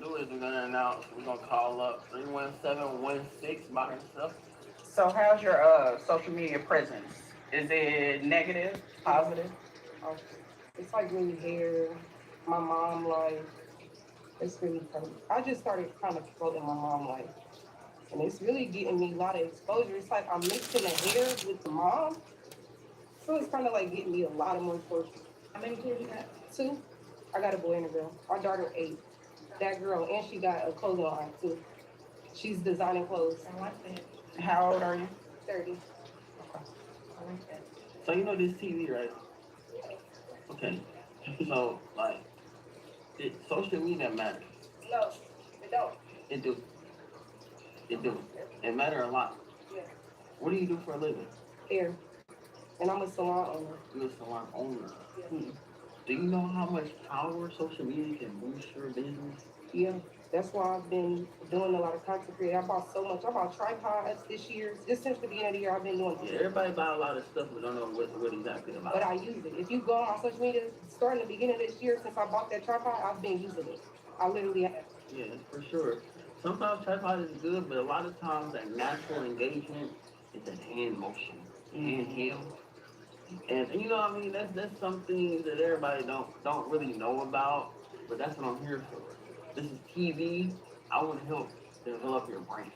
gonna do is we're gonna announce. We're gonna call up 31716 by herself. So how's your social media presence? Is it negative, positive? Um, it's like really hair, my mom life. It's really funny. I just started kind of promoting my mom life, and it's really getting me a lot of exposure. It's like I'm mixing the hair with the mom, so it's kind of like getting me a lot of more exposure. How many kids you got? Two, I got a boy and a girl. Our daughter 8. That girl, and she got a clothing line too. She's designing clothes. I like that. How old are you? 30. I like that. So you know this TV, right? Okay. So like, social media matters. No, it don't. It do. It do. It matter a lot. Yeah. What do you do for a living? Hair, and I'm a salon owner. You're a salon owner. Yeah. Do you know how much power social media can boost your business? Yeah, that's why I've been doing a lot of content creating. I bought so much. I bought tripods this year. Just since the beginning of the year, I've been doing Yeah, it. everybody buy a lot of stuff but don't know what exactly about. But I use it. If you go on my social media, starting the beginning of this year, since I bought that tripod, I've been using it. I literally have. Yeah, for sure. Sometimes tripod is good, but a lot of times that natural engagement is that hand motion, hand held. And you know what I mean? That's something that everybody don't really know about, but that's what I'm here for. This is TV. I want to help develop your brand.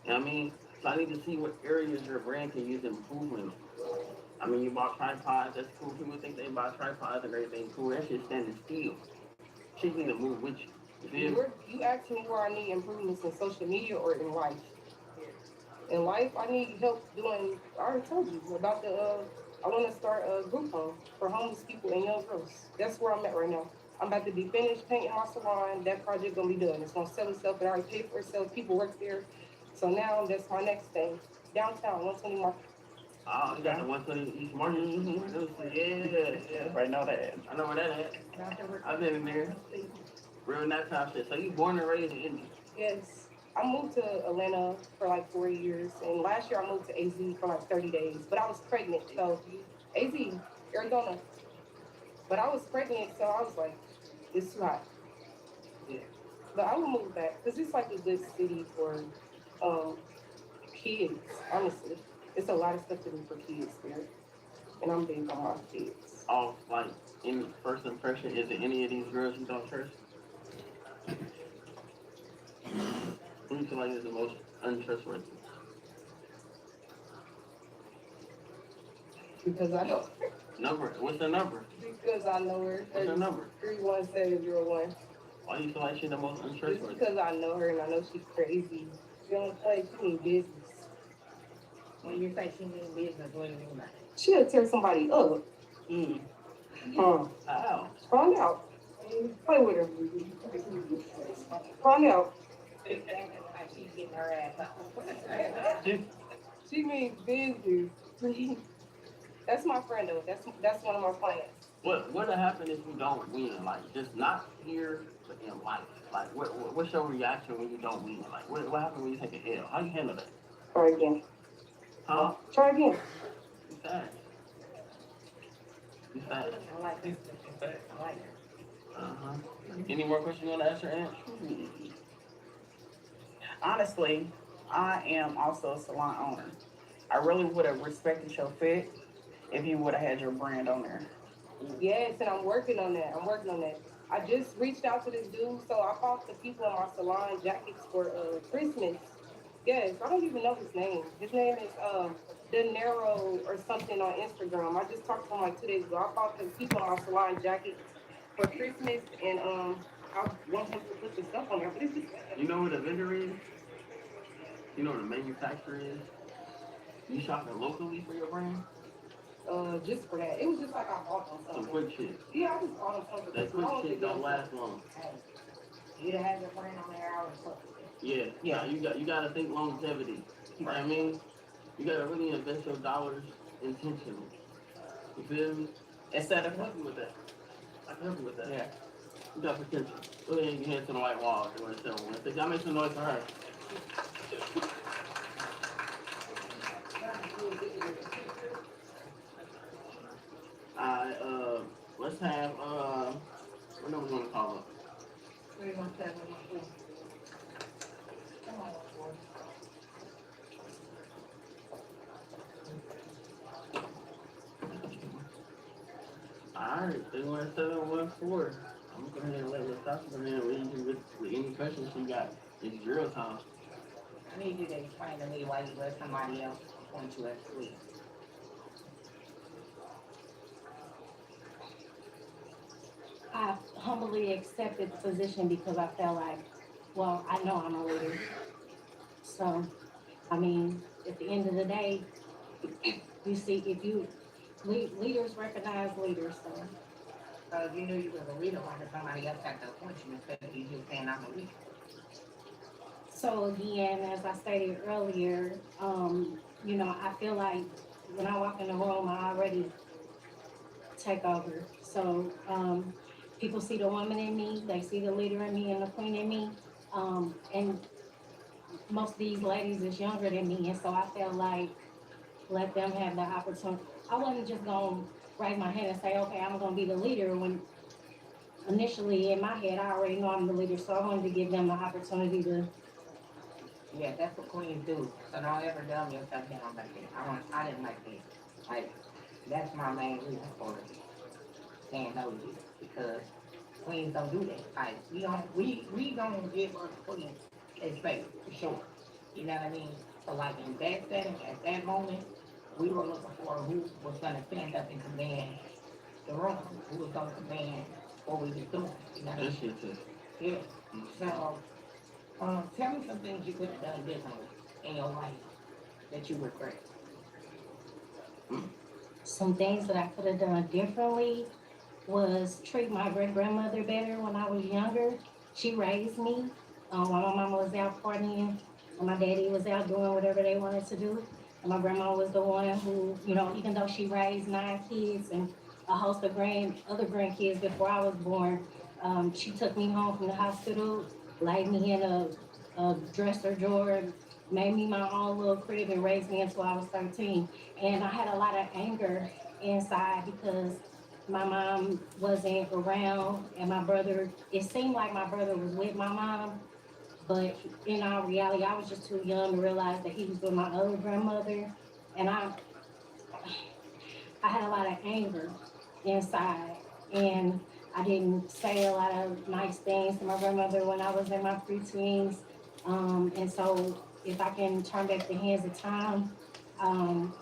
You know what I mean? So I need to see what areas your brand can use improvement. I mean, you bought tripods, that's cool. People think they buy tripods and everything cool. That shit standing still. Shit need to move with you. You feel me? You asked me where I need improvements in social media or in life. In life, I need help doing. I already told you about the. I want to start a group home for homeless people and young girls. That's where I'm at right now. I'm about to be finished painting my salon. That project gonna be done. It's gonna sell itself. It already paid for itself. People work there. So now that's my next thing. Downtown, 120 Market. Oh, you got the 120 East Market. Yeah. Everybody know that. I know where that at. I've been in there. Real nice time shit. So you born and raised in Indy? Yes. I moved to Atlanta for like 4 years, and last year I moved to AZ for like 30 days. But I was pregnant, so AZ, Arizona. But I was pregnant, so I was like, it's too hot. Yeah. But I will move back because it's like a good city for um, kids. Honestly, it's a lot of stuff to do for kids there, and I'm big on my kids. Off like in first impression, is it any of these girls you don't trust? Who do you feel like is the most untrustworthy? Because I know, Number? What's the number? because I know her. What's her number? 31701. Why do you feel like she's the most Just untrustworthy? because I know her and I know she's crazy. She don't play. She need business. When you say she means business, what do you mean by that? She'll tear somebody up. How? Find out. Play with her. Find out. Like she's getting her ass out. She means business. That's my friend though. That's one of my clients. What'll happen if you don't win? Like just not here, but in life. Like what's your reaction when you don't win? Like what happens when you take a L? How you handle that? Try again. Huh? Try again. You fast. You fast. I like this. I like it. Uh-huh. Any more questions you want to ask your aunt? Honestly, I am also a salon owner. I really would have respected your fit if you would have had your brand on there. Yes, and I'm working on that. I just reached out to this dude, so I bought the people in my salon jackets for Christmas. Yes, I don't even know his name. His name is De Niro or something on Instagram. I just talked to him like 2 days ago. I bought the people in my salon jackets for Christmas, and I want him to put the stuff on there. But it's just You know who the vendor is? You know who the manufacturer is? You shopping locally for your brand? just for that. It was just like I bought them Some something. quick shit. Yeah, I just bought them something. That quick shit don't last long. Hey, you done had your friend on there, I was fucking. Yeah. You gotta think longevity. You know what I mean? You gotta really invest your dollars intentionally. You feel me? Instead I of can help you with that. I can help you with that. yeah. You got potential. Go ahead and head to the white wall if you want to sell one. Y'all make some noise for her. Alright, let's have what number we want to call up? 31714. Come on, boy. Alright, 31714. I'm gonna go ahead and let Latasha go ahead and leave you with any questions you got. It's drill time. I need you to explain to me why you let somebody else appoint you as police. I humbly accepted the position because I felt like, well, I know I'm a leader. So, I mean, at the end of the day, you see, if you, leaders recognize leaders, so. So if you knew you was a leader, why did somebody else have to appoint you instead of you just saying I'm a leader? So again, as I stated earlier, you know, I feel like when I walk in the room, I already take over. So, people see the woman in me, they see the leader in me and the queen in me. And most of these ladies is younger than me, and so I felt like let them have the opportunity. I wasn't just gonna raise my hand and say, okay, I'm gonna be the leader when initially in my head, I already know I'm the leader, so I wanted to give them the opportunity to. Yeah, that's what queens do. So don't ever dumb yourself down like that. I didn't like that. Like, that's my main reason for saying no to you. Because queens don't do that. Like, we don't give us queens a space, for sure. You know what I mean? So like in that setting, at that moment, we were looking for who was gonna stand up and command the room, who was gonna command what we was doing. You know what I mean? This shit too. Yeah. So tell me some things you could have done differently in your life that you regret. Some things that I could have done differently was treat my great grandmother better when I was younger. She raised me while my mama was out partying and my daddy was out doing whatever they wanted to do. And my grandma was the one who, you know, even though she raised 9 kids and a host of other grandkids before I was born, she took me home from the hospital, laid me in a dresser drawer, made me my own little crib and raised me until I was 13. And I had a lot of anger inside because my mom wasn't around and my brother, it seemed like my brother was with my mom, but in all reality, I was just too young to realize that he was with my other grandmother. And I had a lot of anger inside and I didn't say a lot of nice things to my grandmother when I was in my preteens. And so if I can turn back the hands of time, um,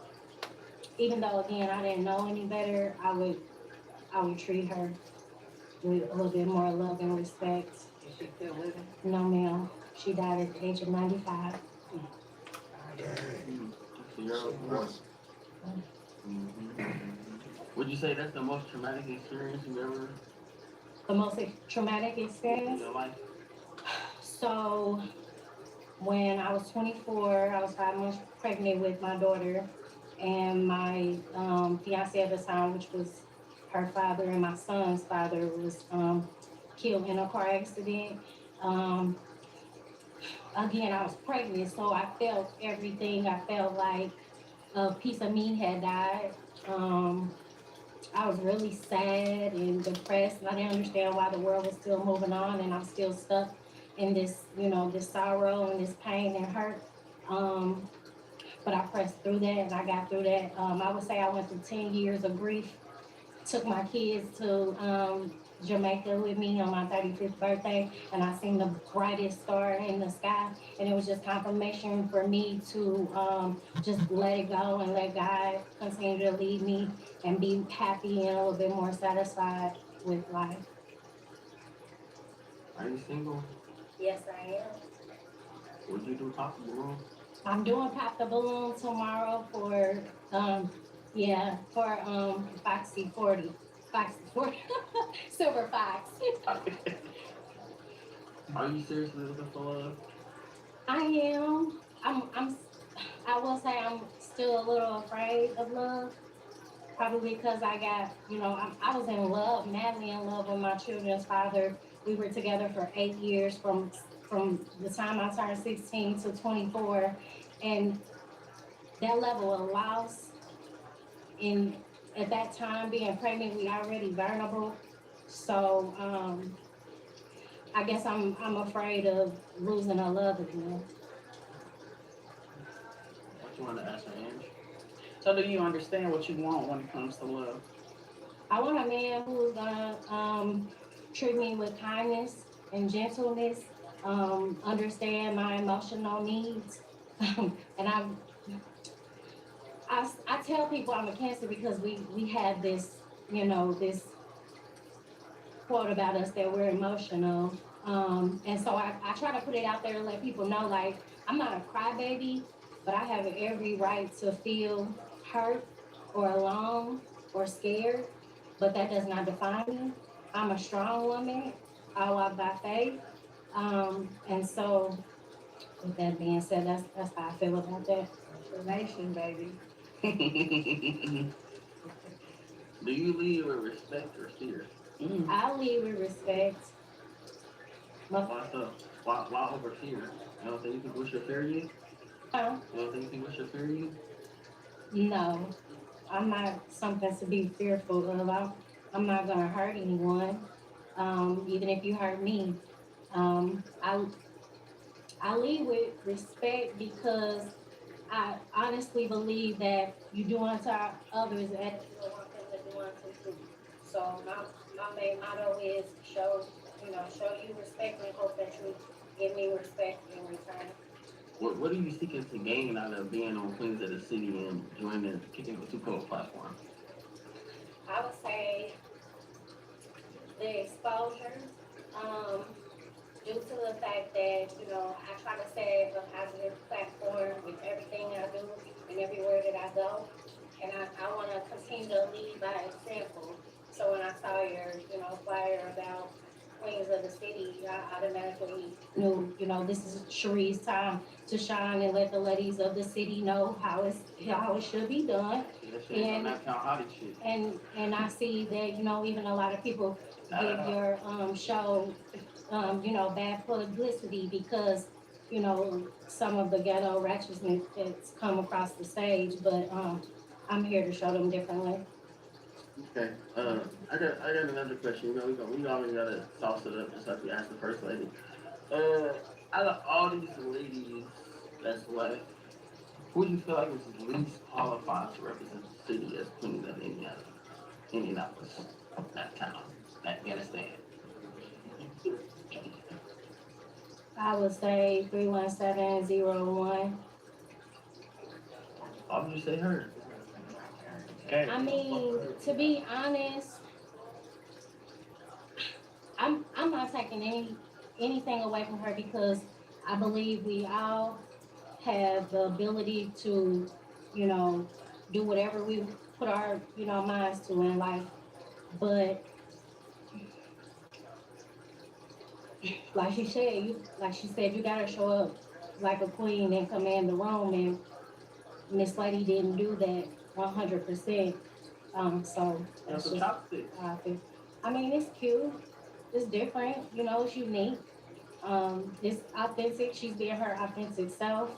even though again I didn't know any better, I would treat her with a little bit more love and respect. Is she still living? No, ma'am. She died at the age of 95. So you're of course. Would you say that's the most traumatic experience you've ever The most traumatic in experience. your life? So when I was 24, I was 5 months pregnant with my daughter, and my fiance at the time, which was her father and my son's father, was killed in a car accident. Um, Again, I was pregnant, so I felt everything. I felt like a piece of me had died. Um, I was really sad and depressed, and I didn't understand why the world was still moving on, and I'm still stuck in this, you know, this sorrow and this pain and hurt. Um, but I pressed through that, and I got through that. I would say I went through 10 years of grief. Took my kids to Jamaica with me on my 35th birthday, and I seen the brightest star in the sky, and it was just confirmation for me to just let it go and let God continue to lead me and be happy and a little bit more satisfied with life. Are you single? Yes, I am. Would you do possible? I'm doing Pop the Balloon tomorrow for Foxy 40. Foxy 40. Silver Fox. Are you seriously looking for love? I am. I will say I'm still a little afraid of love. Probably because I got, you know, I was in love, madly in love with my children's father. We were together for 8 years from the time I turned 16 to 24. And that level of loss in at that time being pregnant, we already vulnerable. So I guess I'm afraid of losing a love again. What you want to ask her, Ange? So do you understand what you want when it comes to love? I want a man who's gonna treat me with kindness and gentleness, understand my emotional needs, and I tell people I'm a Cancer because we have this, this quote about us that we're emotional. And so I try to put it out there and let people know, like, I'm not a crybaby, but I have every right to feel hurt or alone or scared, but that does not define me. I'm a strong woman. I walk by faith. And so, with that being said, that's how I feel about that. Nation, baby. Do you lead with respect or fear? I lead with respect. Why so? Why over fear? You don't think you people should fear you? No, You don't think people should fear you? no, I'm not something to be fearful of. I'm not gonna hurt anyone, even if you hurt me. I lead with respect because I honestly believe that you do unto others as you will want them to do unto you. So my main motto is show you respect and hope that you give me respect in return. What are you seeking to gain out of being on Queens of the City and joining the Kicking with Two Cold platform? I would say the exposure, um, due to the fact that, I try to set a positive platform with everything I do and everywhere that I go. And I want to continue to lead by example. So when I saw your, flyer about Queens of the City, I automatically knew, this is Cherie's time to shine and let the ladies of the city know how it should be done. See, that shit ain't And from that Count Hottie shit. and I see that, even a lot of people give your show bad publicity because, some of the ghetto ratchetness that's come across the stage, but I'm here to show them differently. Okay. I got another question. We always gotta sauce it up just like we asked the first lady. Out of all these ladies that's left, who do you feel like is least qualified to represent the city as Queen of Indianapolis, that town, that Afghanistan? I would say 31701. Why would you say her? I mean, to be honest, I'm not taking anything away from her because I believe we all have the ability to, you know, do whatever we put our, minds to in life. But like she said, you gotta show up like a queen and command the room, and Miss Lady didn't do that 100%. So That's that's a just chopstick. how I feel. I mean, it's cute, it's different, it's unique. It's authentic. She's being her authentic self.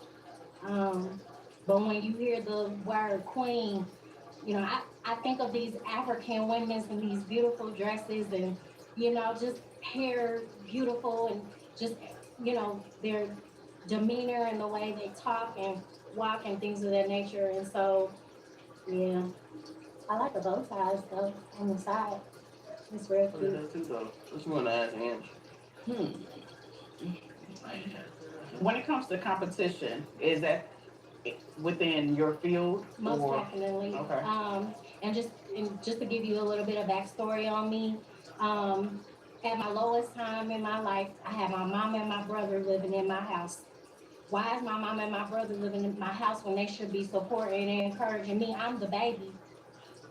Um, but when you hear the word queen, I think of these African women in these beautiful dresses and, just hair beautiful and just, their demeanor and the way they talk and walk and things of that nature. And so, yeah, I like the bow ties though on the side. It's real Look at cute. that too, though. What you want to ask Ange? Hmm. When it comes to competition, is that within your field Most or? definitely. Okay. And just to give you a little bit of backstory on me, at my lowest time in my life, I had my mom and my brother living in my house. Why is my mom and my brother living in my house when they should be supporting and encouraging me? I'm the baby.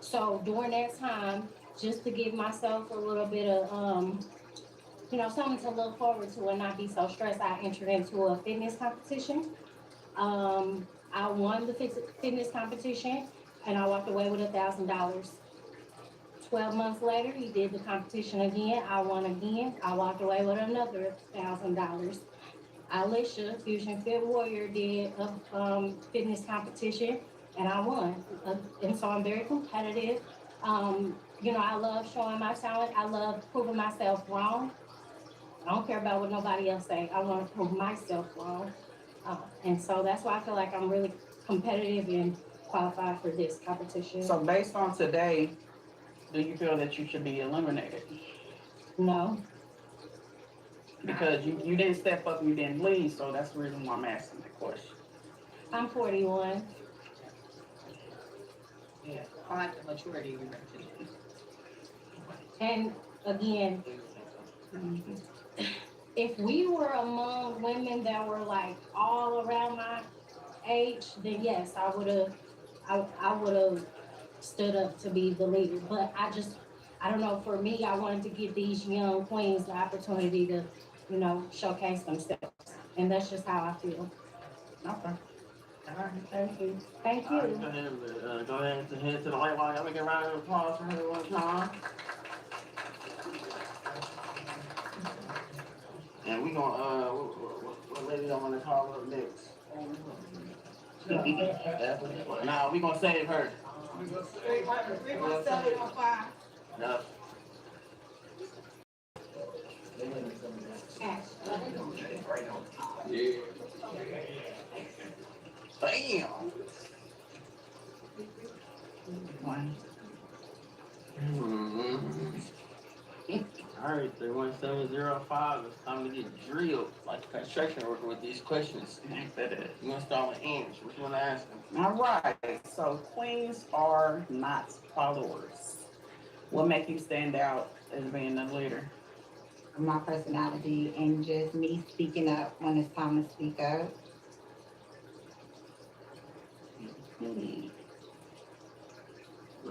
So during that time, just to give myself a little bit of, something to look forward to and not be so stressed, I entered into a fitness competition. I won the fitness competition and I walked away with $1,000. 12 months later, he did the competition again. I won again. I walked away with another $1,000. Alicia, Fusion Fit Warrior, did a fitness competition and I won. And so I'm very competitive. I love showing my talent. I love proving myself wrong. I don't care about what nobody else say. I want to prove myself wrong. And so that's why I feel like I'm really competitive and qualified for this competition. So based on today, do you feel that you should be eliminated? No, Because you didn't step up, you didn't lead, so that's the reason why I'm asking that question. I'm 41. Yeah, I like the maturity you mentioned. And again, if we were among women that were like all around my age, then yes, I would have stood up to be the leader. But I don't know, for me, I wanted to give these young queens the opportunity to, showcase themselves. And that's just how I feel. Okay. All right, thank you. Thank All right, you. go ahead and head to the light line. Y'all make a round of applause for her one time. And we gonna, what lady y'all wanna call up next? Nah, we gonna save her. No. Damn. One. All right, 31705. It's time to get drilled like a construction worker with these questions. You wanna start with Ange? What you wanna ask them? All right, so queens are not followers. What make you stand out as being a leader? My personality and just me speaking up when it's time to speak up. Go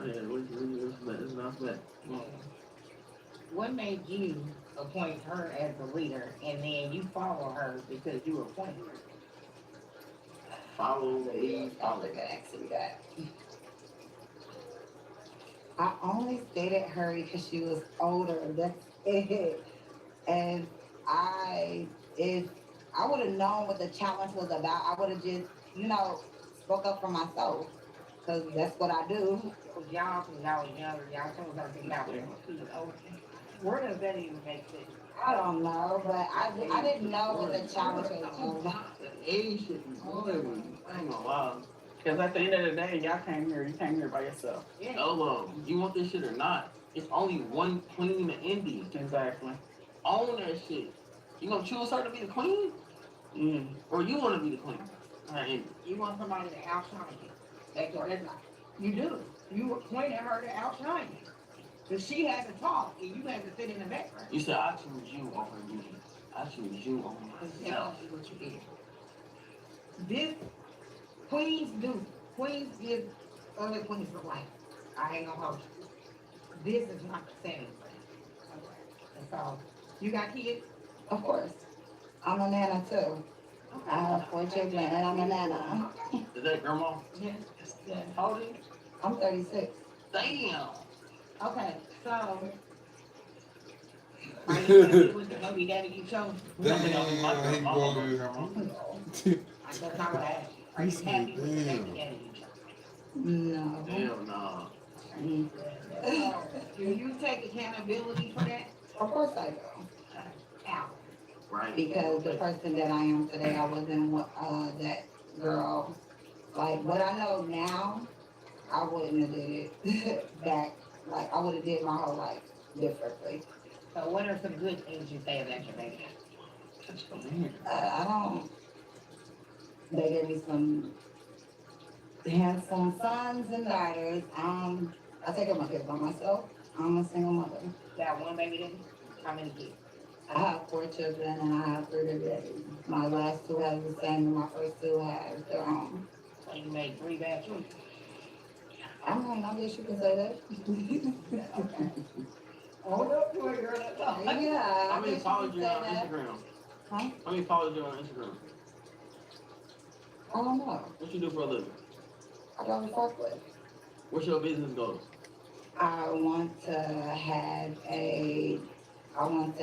ahead, what's that? What made you appoint her as the leader and then you follow her because you appointed her? Follow, lead, follow. Probably could answer that. I only stated her because she was older. That's it. And if I would have known what the challenge was about, I would have just, spoke up for myself. Cause that's what I do. Because y'all, when y'all was younger, y'all told her to y'all was older. Where does that even make sense? I don't know, but I didn't know what the challenge was about. Age should be good. I ain't gonna lie. Because at the end of the day, you came here by yourself. Yeah. Hello, you want this shit or not? It's only one queen in Indy. Exactly. Own that shit. You gonna choose her to be the queen? Or you wanna be the queen? Alright, You want somebody to outshine you. That's what it's like. You do. You appointed her to outshine you. Because she had to talk and you had to sit in the background. you said I choose you over you. I choose you over myself. Exactly what you did. This, queens do. Queens give other queens for life. I ain't gonna hold you. This is not the same thing. And so, you got kids? Of course. I'm a nana too. I have 4 children and I'm a nana. Is that grandma? Yes. Yes. How old are you? I'm 36. Damn. Okay, so. Are you gonna be with the baby daddy you chose? Damn, Damn, I ain't going to. That's not what I asked you. Are you happy with the baby daddy you chose? No. Hell nah. Mm. Do you take accountability for that? Of course I do. Out. Right. Because the person that I am today, I wasn't that girl. Like what I know now, I wouldn't have did it back. Like I would have did my whole life differently. So what are some good things you say about your baby? I don't. They gave me some handsome sons and daughters. I take care of my kids by myself. I'm a single mother. Got one baby daddy? How many kids? I have 4 children and I have 3 babies. My last 2 have the same and my first 2 have their own. So you made 3 bad choices. I mean, I guess you can say that. Hold up to it, girl, that's all. Yeah. How many I followers you guess on can say that. Instagram? Huh? How many followers you on Instagram? I don't know. What you do for a living? I drive a forklift. What's your business goals? I want to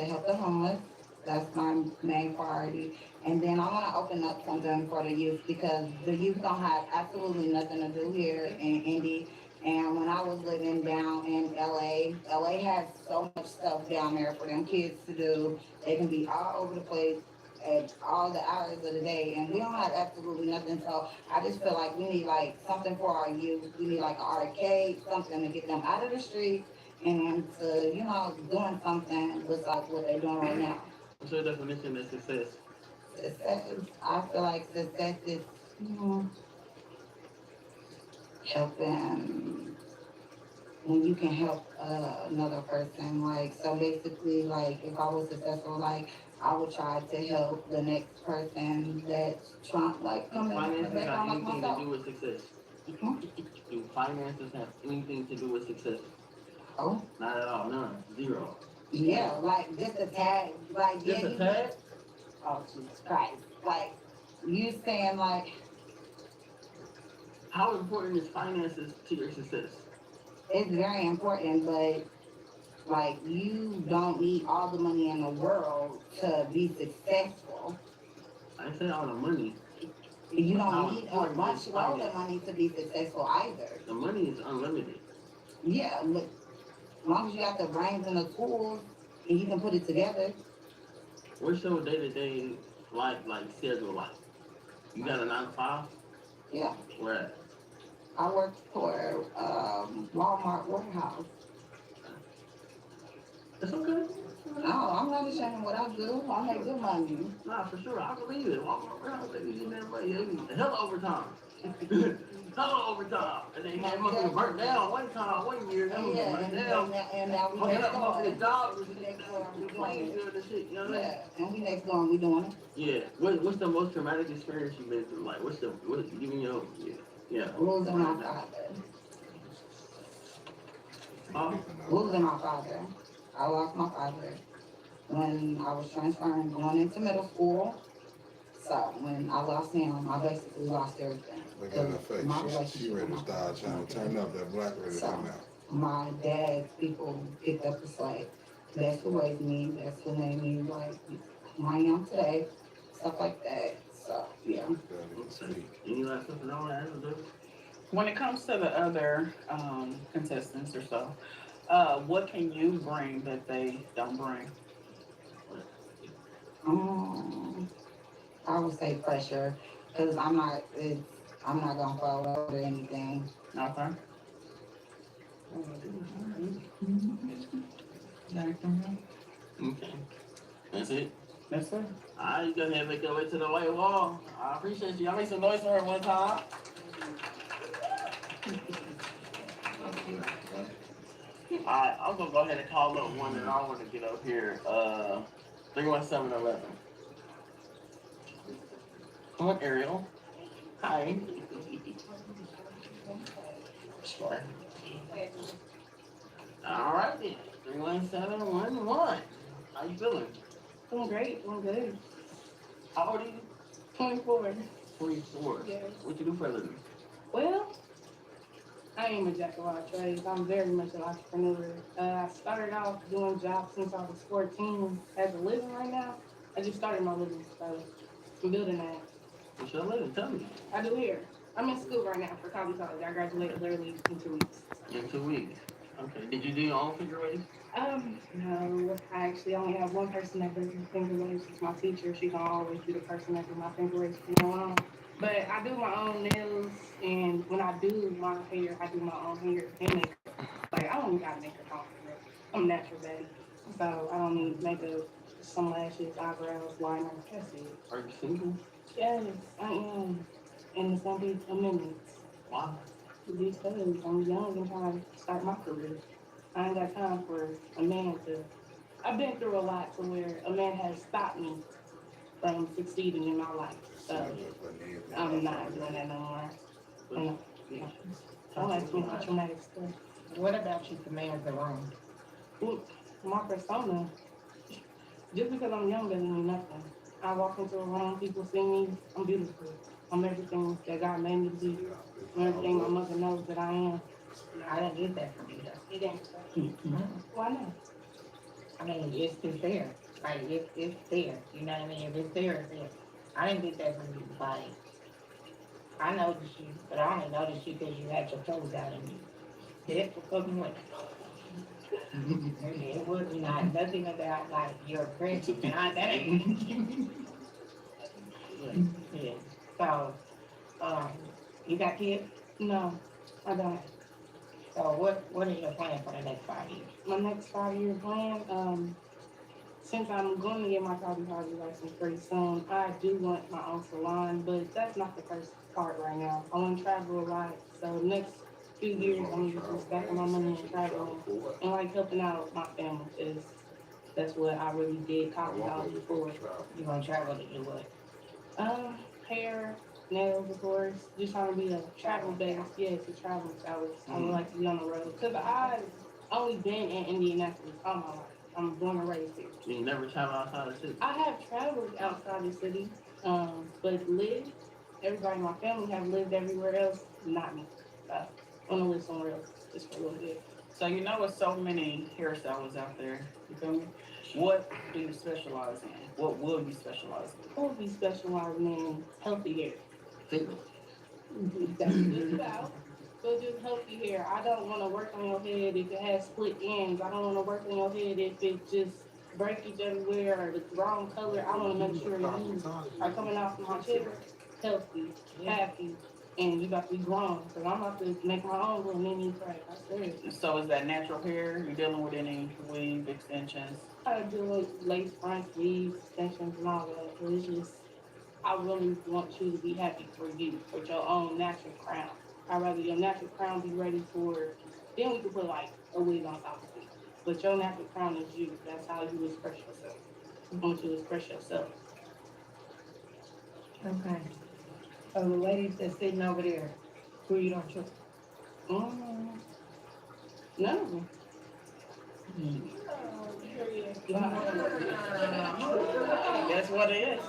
help the homeless. That's my main priority. And then I want to open up something for the youth because the youth don't have absolutely nothing to do here in Indy. And when I was living down in LA has so much stuff down there for them kids to do. They can be all over the place at all the hours of the day, and we don't have absolutely nothing. So I just feel like we need like something for our youth. We need like an arcade, something to get them out of the streets and to, doing something besides what they're doing right now. What's your definition of success? Success, I feel like success is, helping when you can help another person. Like, so basically, like, if I was successful, like, I would try to help the next person that's trying, like, coming Finances back have on like anything to myself. do with success? Mhm. Do finances have anything to do with success? Oh, Not at all, none, zero. yeah, like, just a tag, like, Just yeah, a tag? oh, Jesus Christ. Like, you saying, like, How important is finances to your success? it's very important, but like you don't need all the money in the world to be successful. I say all the money. You How don't need a important bunch is load of finance? money to be successful either. The money is unlimited. Yeah, but as long as you got the brains and the tools and you can put it together. What's your day-to-day life, like schedule like? You got a 9 to 5? Yeah, Where at? I work for Walmart warehouse. It's okay. No, I'm not ashamed of what I do. I make good money. Nah, for sure. I believe it. Walmart warehouse, they be getting that money. They be hella overtime. Hella overtime. And they had motherfuckers burnt down one year. That was Yeah, burnt and down. now we Fucking next up motherfucking door. jobs We next door, we and doing planes it. and shit. You know what I mean? Yeah, and we next door and we doing it. Yeah. What's the most traumatic experience you've been through? Like, giving your, yeah. Losing my father. Losing my father. I lost my father when I was transferring, going into middle school. So when I lost him, I basically lost everything. Look at her My face. She relationship ready to with my start father. trying to turn up. That black ready to So come out. my dad's people picked up the slack. That's who raised me. That's who made me like who I am today. Stuff like that. So yeah. Barely can speak. Any last something I want to ask you? When it comes to the other contestants or so, what can you bring that they don't bring? I would say pressure, because I'm not gonna fall over anything. Okay. Okay. That's it. That's it. Alright, you go ahead and make your way to the white wall. I appreciate you. Y'all make some noise for her one time. Alright, I'm gonna go ahead and call up one that I want to get up here. 31711. Come on, Ariel. Hi. Sure. Alright then. 31711. How you feeling? Doing great, doing good. How old are you? 24. 24. Yes. What you do for a living? Well, I am a jack of all trades. I'm very much an entrepreneur. I started off doing jobs since I was 14. As a living right now, I just started my living, so I'm building that. What's your living? Tell me. I do hair. I'm in school right now for college. I graduated literally in 2 weeks. In 2 weeks. Okay. Did you do your own figure waves? No, I actually only have one person that does my finger waves. It's my teacher. She gonna always be the person that do my finger waves from now on. But I do my own nails, and when I do my hair, I do my own hair and makeup. Like, I don't even gotta make a compliment. I'm a natural baby. So I don't need makeup, some lashes, eyebrows, liner. That's it. Are you single? Yes, I am. And it's gonna be amendments. Why? Because I'm young and trying to start my career. I ain't got time for a man to. I've been through a lot to where a man has stopped me from succeeding in my life. So I'm not doing that no more. And, yeah. Don't ask me for traumatic stuff. What about you commands the room? Look, my persona, just because I'm young doesn't mean nothing. I walk into a room, people see me, I'm beautiful. I'm everything that God made me to be. I'm everything my mother knows that I am. I didn't get that from you though. You didn't. Why not? I mean, it's too fair. Like, it's there. You know what I mean? If it's there, it's there. I didn't get that from you. Like, I noticed you, but I only noticed you because you had your clothes out in you. Hit for fucking what? It would be not nothing about like your friendship and I that ain't. Yeah. So, you got kids? No, I don't. So what is your plan for the next 5 years? My next 5 year plan, since I'm going to get my photography license pretty soon, I do want my own salon, but that's not the first part right now. I want to travel a lot, so next few years I'm gonna just back on my money and traveling and like helping out my family because that's what I really did college out for. You gonna travel to do what? Hair, nails, of course. Just trying to be a travel base. Yes, a travel stylist. I would like to be on the road because I've only been in Indianapolis all my life. I'm born and raised here. You never travel outside the city. I have traveled outside the city, but lived. Everybody in my family have lived everywhere else. Not me. I want to live somewhere else just for a little bit. So you know, with so many hairstylists out there, you feel me? What do you specialize in? What will you specialize in? I will be specializing in healthy hair. Fitness. That's just about. But just healthy hair. I don't want to work on your head if it has split ends. I don't want to work on your head if it just breakage everywhere or the wrong color. I want to make sure you are coming out from my chair healthy, happy, and you about to be grown. Because I'm about to make my own little mini crack. I swear. So is that natural hair? You dealing with any weave extensions? I do like lace fronts, weaves, extensions, and all that. But it's just, I really want you to be happy for you, with your own natural crown. I'd rather your natural crown be ready for, then we could put like a wig on top of it. But your natural crown is you. That's how you express yourself. I want you to express yourself. Okay. So the lady that's sitting over there, who you don't trust? None of them. That's what it is.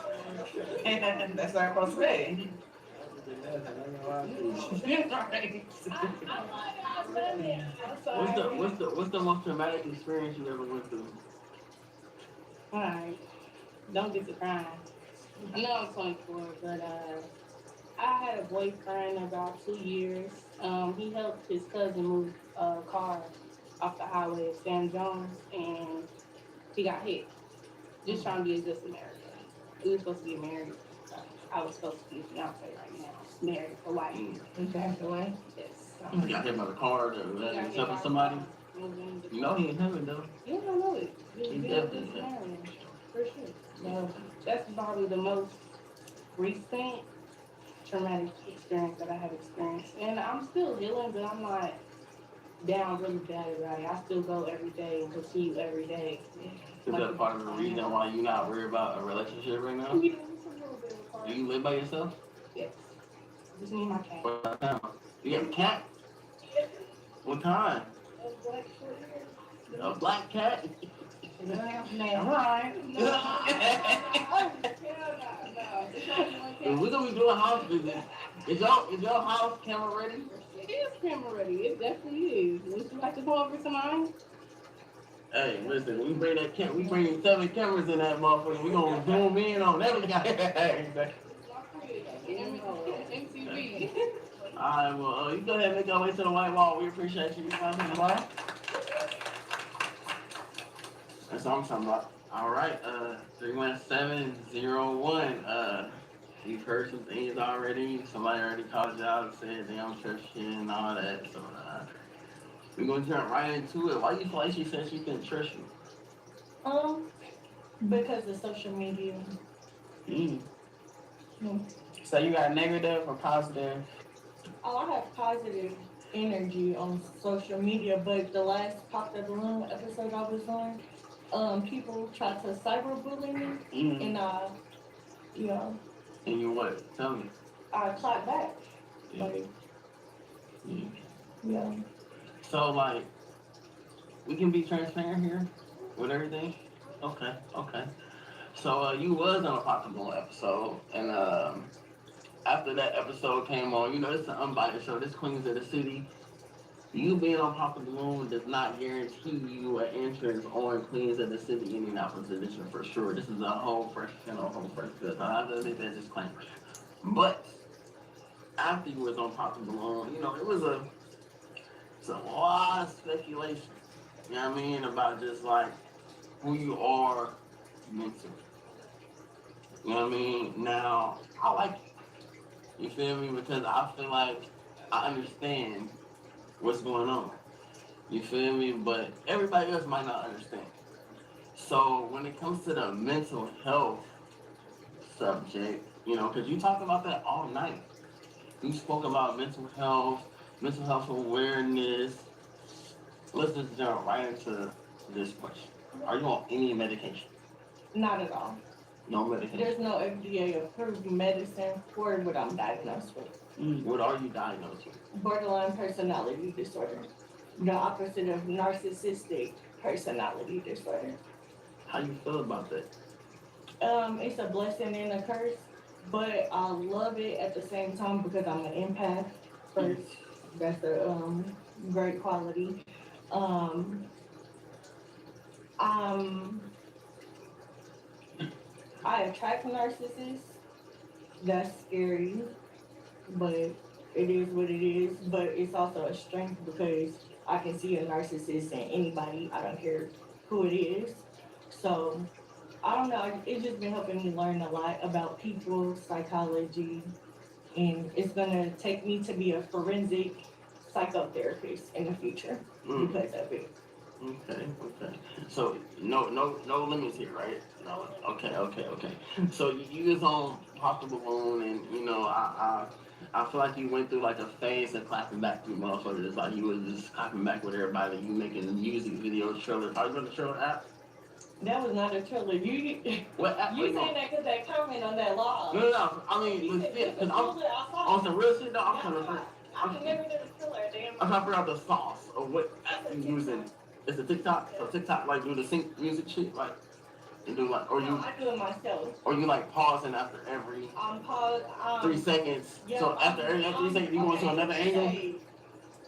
That's what I'm supposed to say. What's the most traumatic experience you ever went through? Alright, don't get to crying. I know I'm 24, but I had a boyfriend about 2 years. He helped his cousin move a car off the highway at Sam Jones, and he got hit. Just trying to be a good Samaritan. We were supposed to get married. I was supposed to be a fiance right now. Married for life. He passed away? Yes. You got hit by the car or helping somebody? You know he in heaven though. Yeah, I know it. He He definitely definitely is. married, for sure. So that's probably the most recent traumatic experience that I have experienced. And I'm still healing, but I'm not down really bad about it. I still go every day and continue every day. Is that part of the reason why you're not worried about a relationship right now? Yeah, it's a little bit of a part. Do you live by yourself? Yes. Just me and my cat. What time? You have a cat? What kind? A black short hair. A black cat? All right. No. Hell no. We're gonna be doing house visits. Is your house camera ready? It is camera ready. It definitely is. Would you like to go over to mine? Hey, listen, we bring 7 cameras in that motherfucker. We gonna zoom in on every guy. MTV. Alright, well, you go ahead and make your way to the white wall. We appreciate you. You come to the white. That's what I'm talking about. Alright, 31701. You've heard some things already. Somebody already called you out and said they don't trust you and all that. So, we're gonna jump right into it. Why you feel like she said she couldn't trust you? Because of social media. So you got negative or positive? Oh, I have positive energy on social media, but the last Pop the Balloon episode I was on, people tried to cyberbully me, and And you what? Tell me. I clapped back. Yeah. Like, Yeah. So, like, we can be transparent here with everything? Okay. So, you was on a Pop the Balloon episode, and after that episode came on, you know, it's an unbiased show. This Queens of the City. You being on Pop the Balloon does not guarantee you an entrance on Queens of the City Indianapolis edition for sure. This is a whole fresh channel, whole fresh good. I have to make that disclaimer. But after you was on Pop the Balloon, you know, it was a it's a lot of speculation. You know what I mean? About just like who you are mentally. You know what I mean? Now, I like it. You feel me? Because I feel like I understand what's going on. You feel me? But everybody else might not understand. So when it comes to the mental health subject, you know, because you talk about that all night. You spoke about mental health awareness. Let's just jump right into this question. Are you on any medication? Not at all. No medication. There's no FDA approved medicine for what I'm diagnosed with. What are you diagnosed with? Borderline personality disorder. The opposite of narcissistic personality disorder. How you feel about that? It's a blessing and a curse, but I love it at the same time because I'm an empath first. That's a great quality. Um, I attract narcissists. That's scary, but it is what it is. But it's also a strength because I can see a narcissist in anybody. I don't care who it is. So I don't know. It's just been helping me learn a lot about people, psychology, and it's gonna take me to be a forensic psychotherapist in the future because of it. Okay. So no limits here, right? No. Okay. So you was on Pop the Balloon, and you know I feel like you went through like a phase of clapping back to motherfuckers. Like you was just clapping back with everybody. You making music videos, trailers. Are you on the trailer app? That was not a trailer. You What app? you saying that because that comment on that law? No. I mean legit, cause I'm on some real shit. Though, I'm trying to. I can never do a trailer. Damn. I'm trying to figure out the sauce of what app you using. It's a TikTok. So TikTok like do the sync music shit like, and do like, or No, you, I do it myself. or you like pausing after every Pause. 3 seconds. Yeah, So after every 3 seconds, you go into another angle. Hey,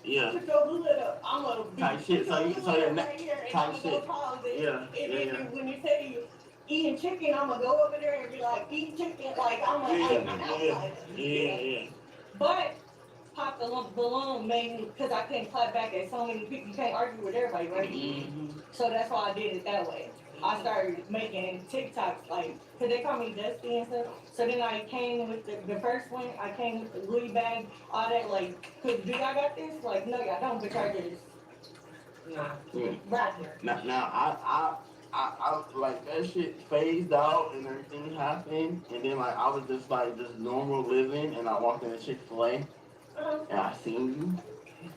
Yeah. put your hood up. I'm gonna Type shit. So you, so your neck. right here, and Type I'm gonna shit. go pause it. Yeah. And then when you say you eating chicken, I'm gonna go over there and be like, eat chicken. Like I'm like, Yeah. But Pop the Balloon made me, because I couldn't clap back at so many people. You can't argue with everybody, right? Mm-hmm. So that's why I did it that way. I started making TikToks, like, because they call me Dusty and stuff. So then I came with the first one, I came with the Louis bag, all that, like, cause do y'all got this? Like, no, y'all don't, but y'all just, Yeah. right here. Now I like that shit phased out and everything happened, and then like I was just like just normal living, and I walked into Chick-fil-A and I seen